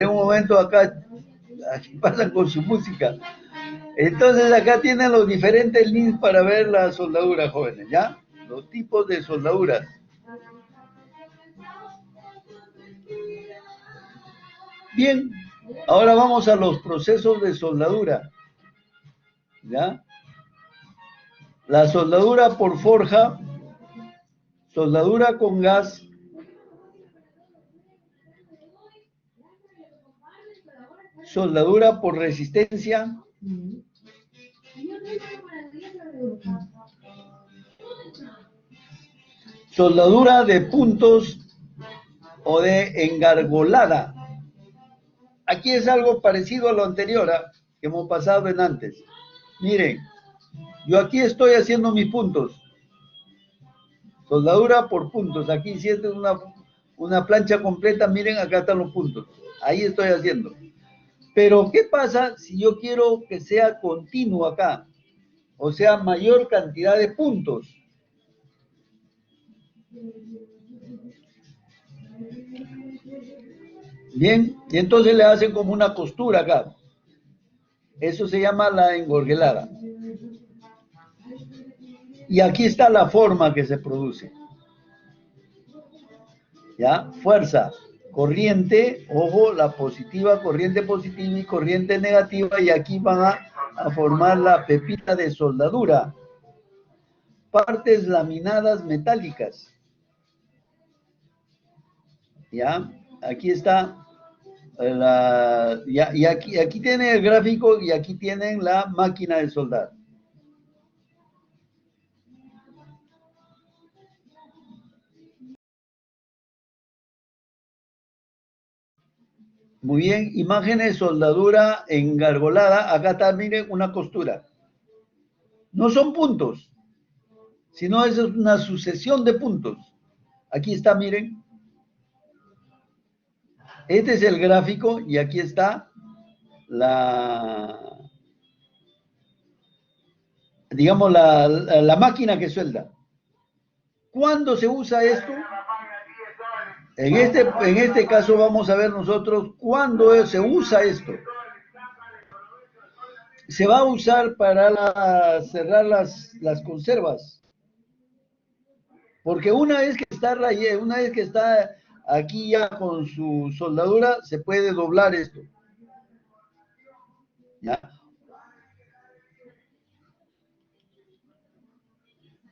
En un momento acá, aquí pasan con su música. Entonces acá tienen los diferentes links para ver la soldadura, jóvenes, ¿ya? Los tipos de soldaduras. Bien, ahora vamos a los procesos de soldadura, ¿ya? La soldadura por forja, soldadura con gas, soldadura por resistencia, soldadura de puntos o de engargolada. Aquí es algo parecido a lo anterior, que hemos pasado en antes. Miren, yo aquí estoy haciendo mis puntos. Soldadura por puntos. Aquí si esta es una plancha completa, miren, acá están los puntos. Ahí estoy haciendo. Pero, ¿qué pasa si yo quiero que sea continuo acá? O sea, mayor cantidad de puntos. Bien, y entonces le hacen como una costura acá. Eso se llama la engorgelada. Y aquí está la forma que se produce. ¿Ya? Fuerza, corriente, ojo, la positiva, corriente positiva y corriente negativa, y aquí van a formar la pepita de soldadura. Partes laminadas metálicas. ¿Ya? Aquí está. Y aquí tienen el gráfico y aquí tienen la máquina de soldar. Muy bien, imágenes de soldadura engargolada. Acá está, miren, una costura. No son puntos, sino es una sucesión de puntos. Aquí está, miren. Este es el gráfico y aquí está digamos, la máquina que suelda. ¿Cuándo se usa esto? En este caso vamos a ver nosotros cuándo se usa esto. Se va a usar para cerrar las conservas. Porque una vez que está aquí ya con su soldadura, se puede doblar esto. ¿Ya?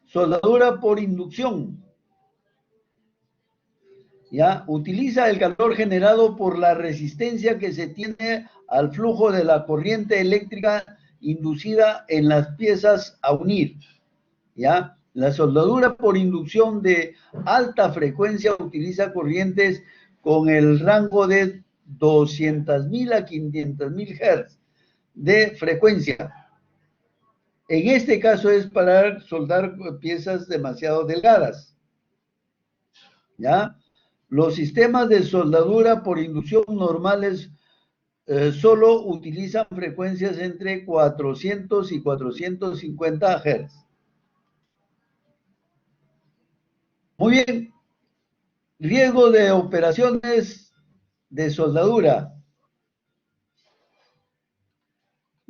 Soldadura por inducción. ¿Ya? Utiliza el calor generado por la resistencia que se tiene al flujo de la corriente eléctrica inducida en las piezas a unir. ¿Ya? La soldadura por inducción de alta frecuencia utiliza corrientes con el rango de 200.000 a 500.000 Hz de frecuencia. En este caso es para soldar piezas demasiado delgadas. ¿Ya? Los sistemas de soldadura por inducción normales solo utilizan frecuencias entre 400 y 450 Hz. Muy bien. Riesgo de operaciones de soldadura.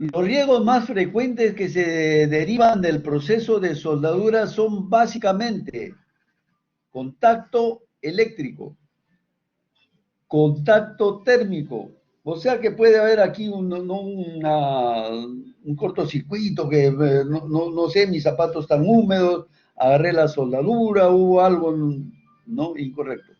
Los riesgos más frecuentes que se derivan del proceso de soldadura son básicamente contacto eléctrico, contacto térmico. O sea que puede haber aquí un cortocircuito, que no sé, mis zapatos están húmedos, agarré la soldadura, hubo algo, ¿no? Incorrecto.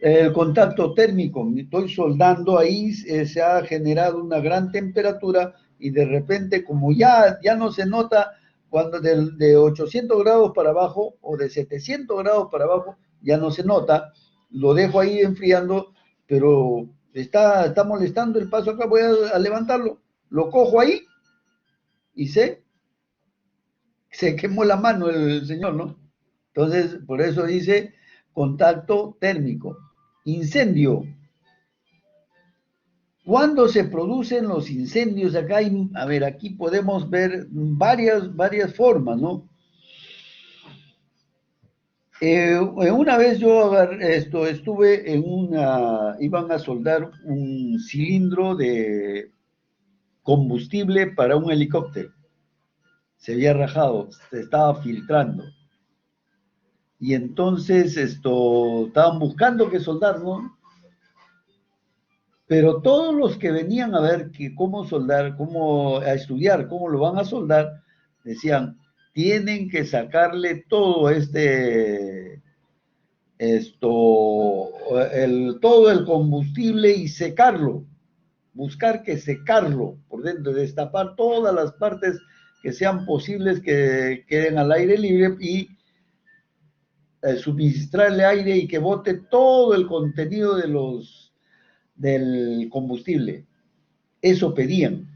El contacto térmico, estoy soldando ahí, se ha generado una gran temperatura y de repente, como ya no se nota, cuando de 800 grados para abajo o de 700 grados para abajo, ya no se nota, lo dejo ahí enfriando, pero está molestando el paso acá, voy a levantarlo, lo cojo ahí y se quemó la mano el señor, ¿no? Entonces, por eso dice contacto térmico. Incendio. ¿Cuándo se producen los incendios? Acá hay, a ver, aquí podemos ver varias formas, ¿no? Una vez yo estuve iban a soldar un cilindro de combustible para un helicóptero. Se había rajado, se estaba filtrando. Y entonces estaban buscando que soldar, ¿no? Pero todos los que venían a ver cómo soldar, a estudiar cómo lo van a soldar, decían, tienen que sacarle todo todo el combustible y secarlo, buscar que secarlo por dentro, destapar todas las partes que sean posibles que queden al aire libre y suministrarle aire y que bote todo el contenido del combustible. Eso pedían,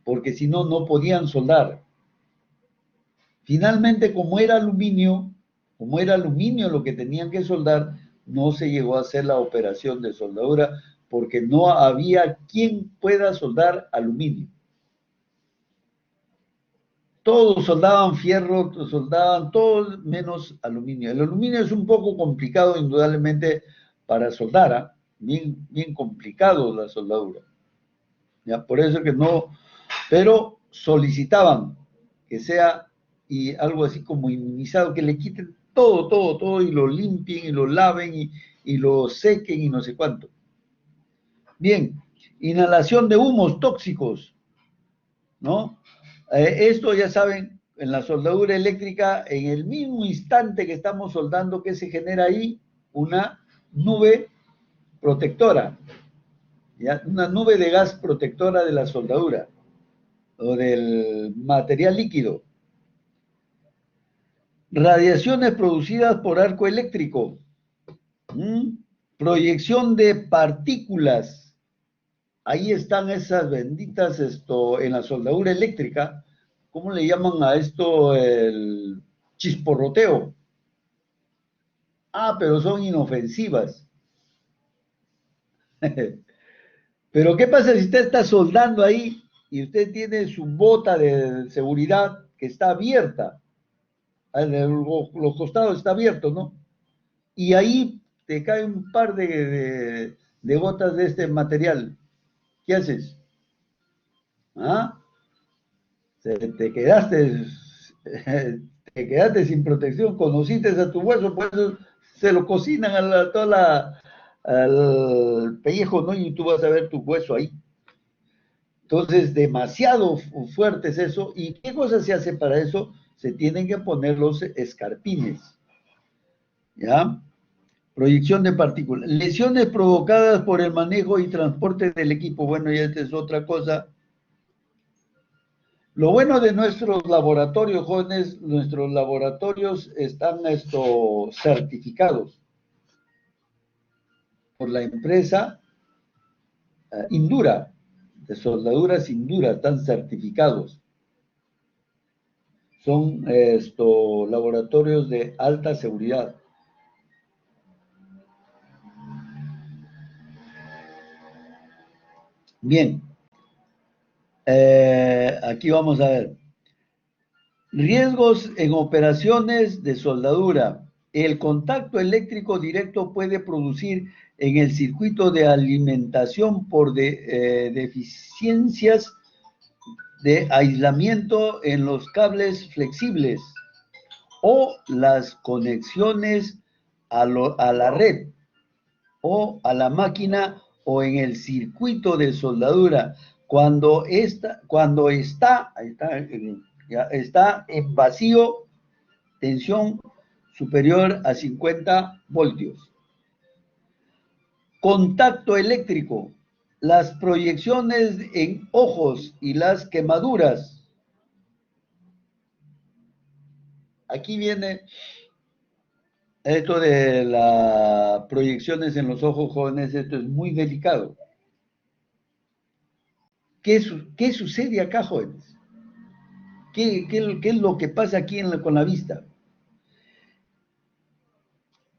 porque si no, no podían soldar. Finalmente, como era aluminio lo que tenían que soldar, no se llegó a hacer la operación de soldadura porque no había quien pueda soldar aluminio. Todos soldaban fierro, soldaban todos menos aluminio. El aluminio es un poco complicado, indudablemente, para soldar, ¿eh? Bien complicado la soldadura. ¿Ya? Por eso que no, pero solicitaban que sea y algo así como inmunizado, que le quiten todo y lo limpien y lo laven y lo sequen y no sé cuánto. Bien, inhalación de humos tóxicos, ¿no? Esto ya saben, en la soldadura eléctrica, en el mismo instante que estamos soldando, que se genera ahí una nube protectora, ¿ya? Una nube de gas protectora de la soldadura o del material líquido. Radiaciones producidas por arco eléctrico. Proyección de partículas. Ahí están esas benditas, en la soldadura eléctrica. ¿Cómo le llaman a esto? El chisporroteo. Ah, pero son inofensivas. Pero ¿qué pasa si usted está soldando ahí y usted tiene su bota de seguridad que está abierta? Los costados está abierto, ¿no? Y ahí te cae un par de gotas de este material. ¿Qué haces? ¿Ah? Te quedaste sin protección, conociste a tu hueso, por eso se lo cocinan al pellejo, ¿no? Y tú vas a ver tu hueso ahí. Entonces, demasiado fuerte es eso. ¿Y qué cosa se hace para eso? Se tienen que poner los escarpines. ¿Ya? Proyección de partículas. Lesiones provocadas por el manejo y transporte del equipo. Bueno, ya esta es otra cosa. Lo bueno de nuestros laboratorios, jóvenes, nuestros laboratorios están certificados por la empresa Indura, de soldaduras Indura, están certificados. Son laboratorios de alta seguridad. Bien, aquí vamos a ver. Riesgos en operaciones de soldadura. El contacto eléctrico directo puede producir en el circuito de alimentación por deficiencias de aislamiento en los cables flexibles o las conexiones a la red o a la máquina o en el circuito de soldadura cuando está en vacío, tensión superior a 50 voltios. Contacto eléctrico, las proyecciones en ojos y las quemaduras. Aquí viene esto de las proyecciones en los ojos, jóvenes, esto es muy delicado. ¿Qué sucede acá, jóvenes? ¿Qué es lo que pasa aquí con la vista?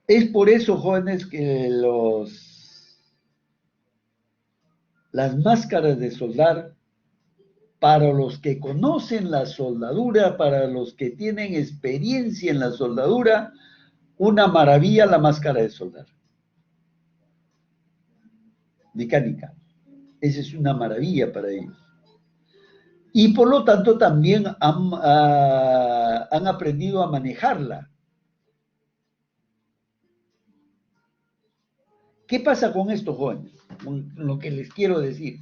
Es por eso, jóvenes, que las máscaras de soldar, para los que conocen la soldadura, para los que tienen experiencia en la soldadura, una maravilla la máscara de soldar. Mecánica. Esa es una maravilla para ellos. Y por lo tanto también han aprendido a manejarla. ¿Qué pasa con estos jóvenes? Con lo que les quiero decir.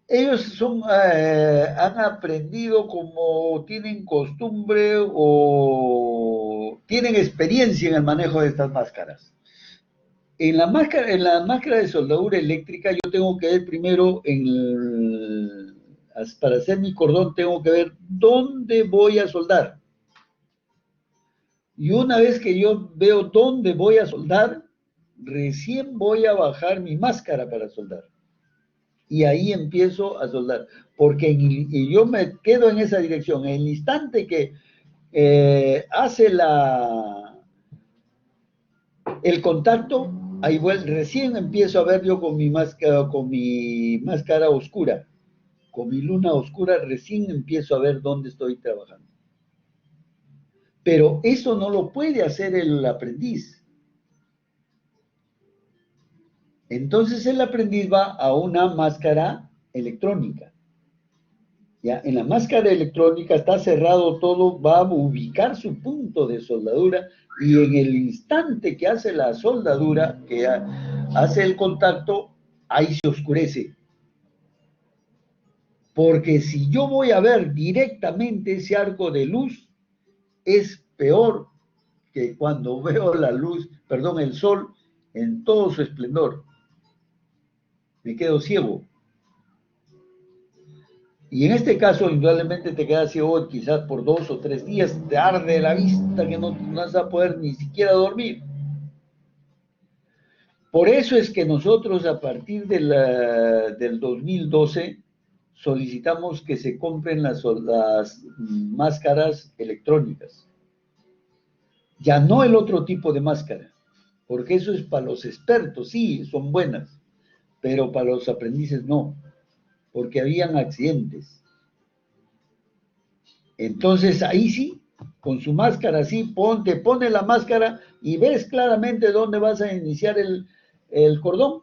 Ellos han aprendido como tienen costumbre o tienen experiencia en el manejo de estas máscaras. En la máscara de soldadura eléctrica yo tengo que ver primero, para hacer mi cordón, tengo que ver dónde voy a soldar. Y una vez que yo veo dónde voy a soldar, recién voy a bajar mi máscara para soldar. Y ahí empiezo a soldar. Porque y yo me quedo en esa dirección. En el instante que hace el contacto, ahí recién empiezo a ver yo con mi máscara oscura. Con mi luna oscura recién empiezo a ver dónde estoy trabajando. Pero eso no lo puede hacer el aprendiz. Entonces el aprendiz va a una máscara electrónica. Ya, en la máscara electrónica está cerrado todo, va a ubicar su punto de soldadura y en el instante que hace la soldadura, que hace el contacto, ahí se oscurece. Porque si yo voy a ver directamente ese arco de luz, es peor que cuando veo la luz, perdón, el sol en todo su esplendor. Me quedo ciego. Y en este caso, indudablemente te quedas ciego quizás por 2 o 3 días, te arde la vista que no vas a poder ni siquiera dormir. Por eso es que nosotros a partir del 2012 solicitamos que se compren las máscaras electrónicas. Ya no el otro tipo de máscara, porque eso es para los expertos, sí, son buenas, pero para los aprendices no, porque habían accidentes. Entonces ahí sí, con su máscara sí, te pone la máscara y ves claramente dónde vas a iniciar el cordón.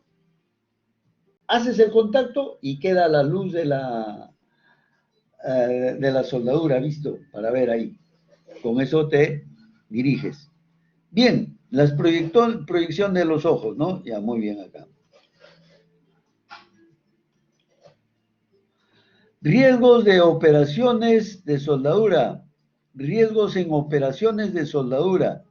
Haces el contacto y queda la luz de la soldadura, ¿visto? Para ver ahí. Con eso te diriges. Bien, proyección de los ojos, ¿no? Ya, muy bien acá. Riesgos de operaciones de soldadura. Riesgos en operaciones de soldadura.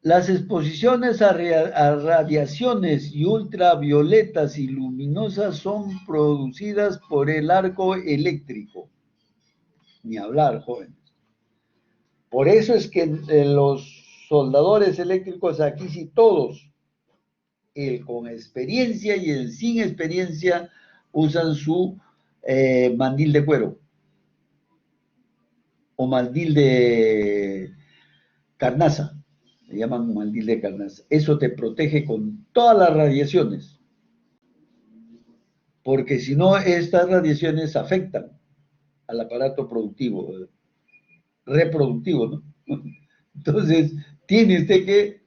Las exposiciones a radiaciones y ultravioletas y luminosas son producidas por el arco eléctrico. Ni hablar, jóvenes. Por eso es que los soldadores eléctricos aquí sí todos, el con experiencia y el sin experiencia, usan su mandil de cuero o mandil de carnaza. Le llaman mandil de carnaza. Eso te protege con todas las radiaciones. Porque si no, estas radiaciones afectan al aparato reproductivo, ¿no? Entonces, tiene usted que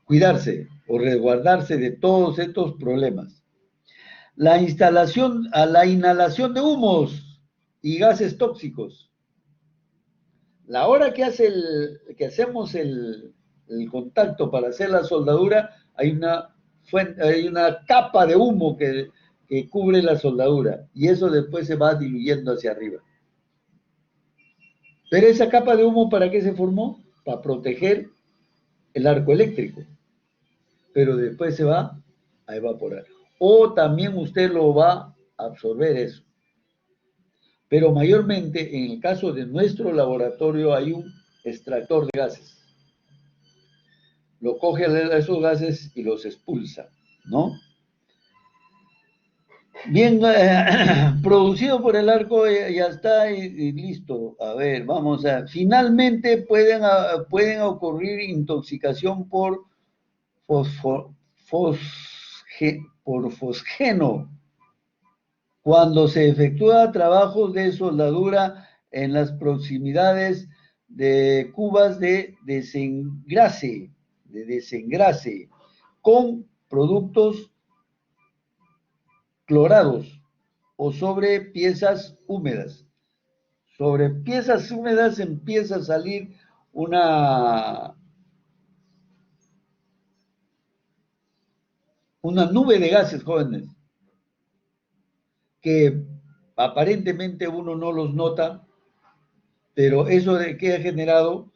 cuidarse o resguardarse de todos estos problemas. La inhalación de humos y gases tóxicos. La hora que hacemos el contacto para hacer la soldadura, hay una capa de humo que cubre la soldadura y eso después se va diluyendo hacia arriba. Pero esa capa de humo, ¿para qué se formó? Para proteger el arco eléctrico. Pero después se va a evaporar. O también usted lo va a absorber eso. Pero mayormente, en el caso de nuestro laboratorio, hay un extractor de gases. Lo coge esos gases y los expulsa, ¿no? Bien, producido por el arco, ya está y listo. A ver, vamos a... Finalmente pueden ocurrir intoxicación por fosgeno cuando se efectúa trabajos de soldadura en las proximidades de cubas de desengrase con productos clorados o sobre piezas húmedas. Sobre piezas húmedas empieza a salir una nube de gases, jóvenes, que aparentemente uno no los nota, pero eso de qué ha generado,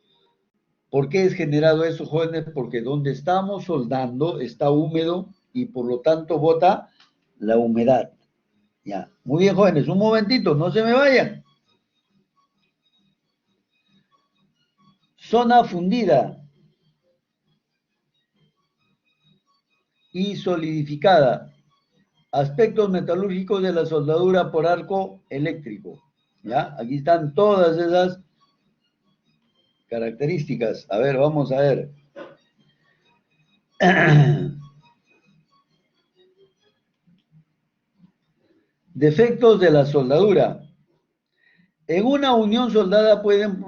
¿por qué es generado eso, jóvenes? Porque donde estamos soldando está húmedo y por lo tanto bota la humedad. Ya, muy bien, jóvenes, un momentito, no se me vayan. Zona fundida y solidificada. Aspectos metalúrgicos de la soldadura por arco eléctrico. ¿Ya? Aquí están todas esas características. A ver, vamos a ver. Defectos de la soldadura. En una unión soldada pueden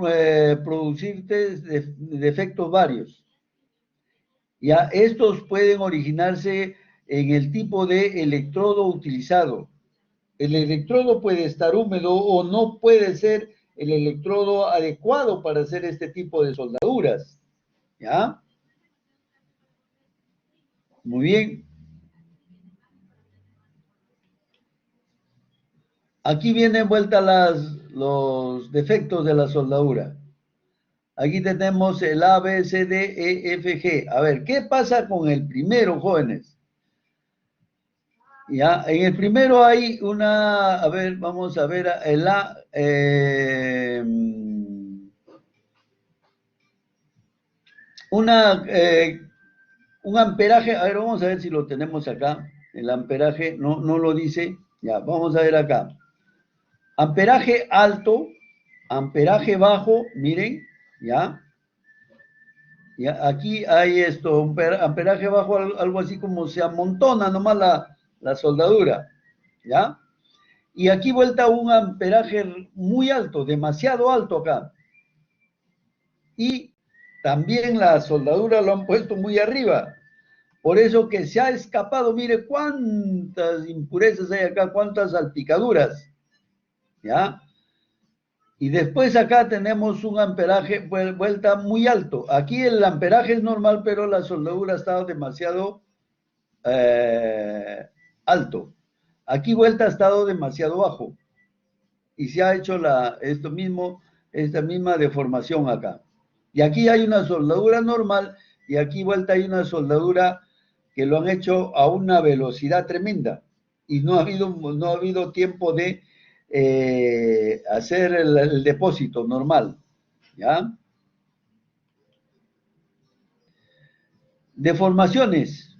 producirse defectos varios. Ya, estos pueden originarse en el tipo de electrodo utilizado. El electrodo puede estar húmedo o no puede ser el electrodo adecuado para hacer este tipo de soldaduras. ¿Ya? Muy bien. Aquí vienen vuelta los defectos de la soldadura. Aquí tenemos el A, B, C, D, E, F, G. A ver, ¿qué pasa con el primero, jóvenes? Ya, en el primero hay una, a ver, vamos a ver, el A, un amperaje, a ver, vamos a ver si lo tenemos acá, el amperaje, no lo dice, ya, vamos a ver acá. Amperaje alto, amperaje bajo, miren, ya. Ya, aquí hay esto, un amperaje bajo, algo así como se amontona nomás la soldadura, ¿ya? Y aquí vuelta un amperaje muy alto, demasiado alto acá. Y también la soldadura lo han puesto muy arriba. Por eso que se ha escapado, mire cuántas impurezas hay acá, cuántas salpicaduras, ¿ya? Y después acá tenemos un amperaje vuelta muy alto. Aquí el amperaje es normal, pero la soldadura ha estado demasiado alto. Aquí vuelta ha estado demasiado bajo. Y se ha hecho esta misma deformación acá. Y aquí hay una soldadura normal y aquí vuelta hay una soldadura que lo han hecho a una velocidad tremenda. Y no ha habido tiempo de hacer el depósito normal, ¿ya? Deformaciones,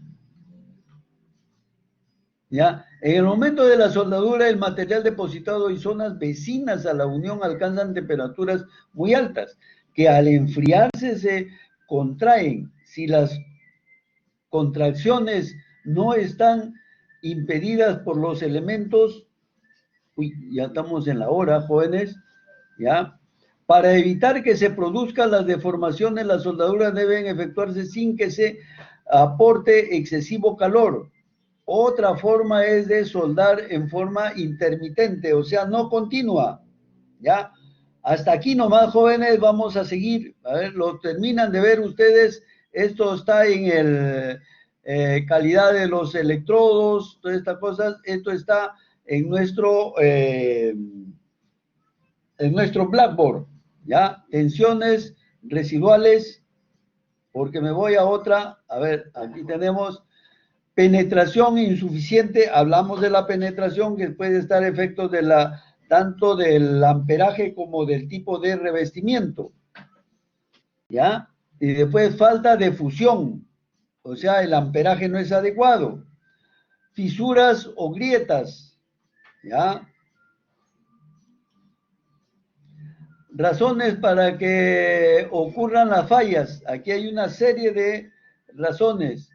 ¿ya? En el momento de la soldadura, el material depositado y zonas vecinas a la unión alcanzan temperaturas muy altas, que al enfriarse se contraen. Si las contracciones no están impedidas por los elementos. Uy, ya estamos en la hora, jóvenes, ¿ya? Para evitar que se produzcan las deformaciones, las soldaduras deben efectuarse sin que se aporte excesivo calor. Otra forma es de soldar en forma intermitente, o sea, no continua, ¿ya? Hasta aquí nomás, jóvenes, vamos a seguir. A ver, lo terminan de ver ustedes. Esto está en el calidad de los electrodos, todas estas cosas. Esto está en nuestro Blackboard, ¿ya? Tensiones residuales, porque me voy a otra. A ver, aquí tenemos penetración insuficiente. Hablamos de la penetración, que puede estar efectos de tanto del amperaje como del tipo de revestimiento, ¿ya? Y después falta de fusión, o sea, el amperaje no es adecuado. Fisuras o grietas, ¿ya? Razones para que ocurran las fallas. Aquí hay una serie de razones,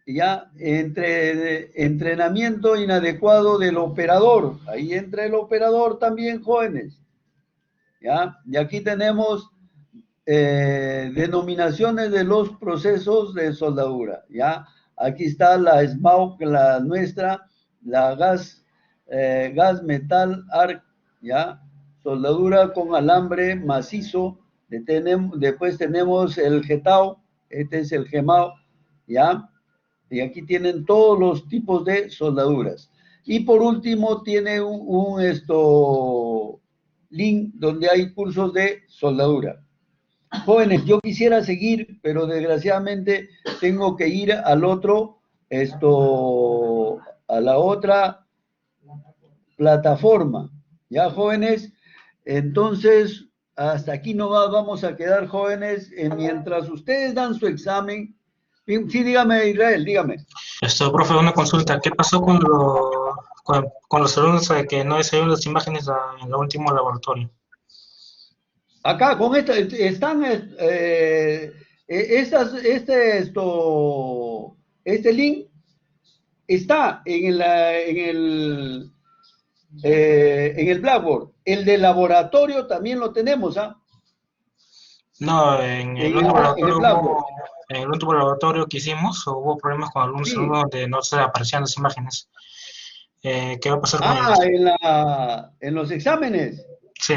¿ya? Entrenamiento inadecuado del operador. Ahí entra el operador también, jóvenes, ¿ya? Y aquí tenemos denominaciones de los procesos de soldadura, ¿ya? Aquí está la SMAUC, la nuestra, la gas metal arc, ¿ya? Soldadura con alambre macizo. Después tenemos el GETAO, este es el GEMAO, ¿ya? Y aquí tienen todos los tipos de soldaduras. Y por último tiene un link donde hay cursos de soldadura. Jóvenes, yo quisiera seguir, pero desgraciadamente tengo que ir al otro, a la otra plataforma. ¿Ya, jóvenes? Entonces, hasta aquí no vamos a quedar, jóvenes, mientras ustedes dan su examen. Sí, dígame, Israel, dígame. Profe, una consulta. ¿Qué pasó con los alumnos que no desarrollaron las imágenes en el último laboratorio? Acá, con esta, están, este link está en el Blackboard. El de laboratorio también lo tenemos, ¿ah? No, en el último laboratorio que hicimos hubo problemas con algunos alumnos donde no se aparecían las imágenes. ¿Qué va a pasar con ellos? En los exámenes. Sí.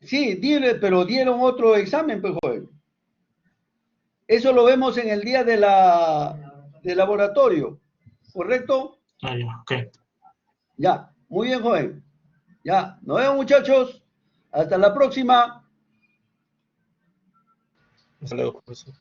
Sí, pero dieron otro examen, pues, joven. Eso lo vemos en el día del laboratorio, ¿correcto? Ok. Ya, muy bien, joven. Ya, nos vemos, muchachos. Hasta la próxima. Hasta luego, profesor.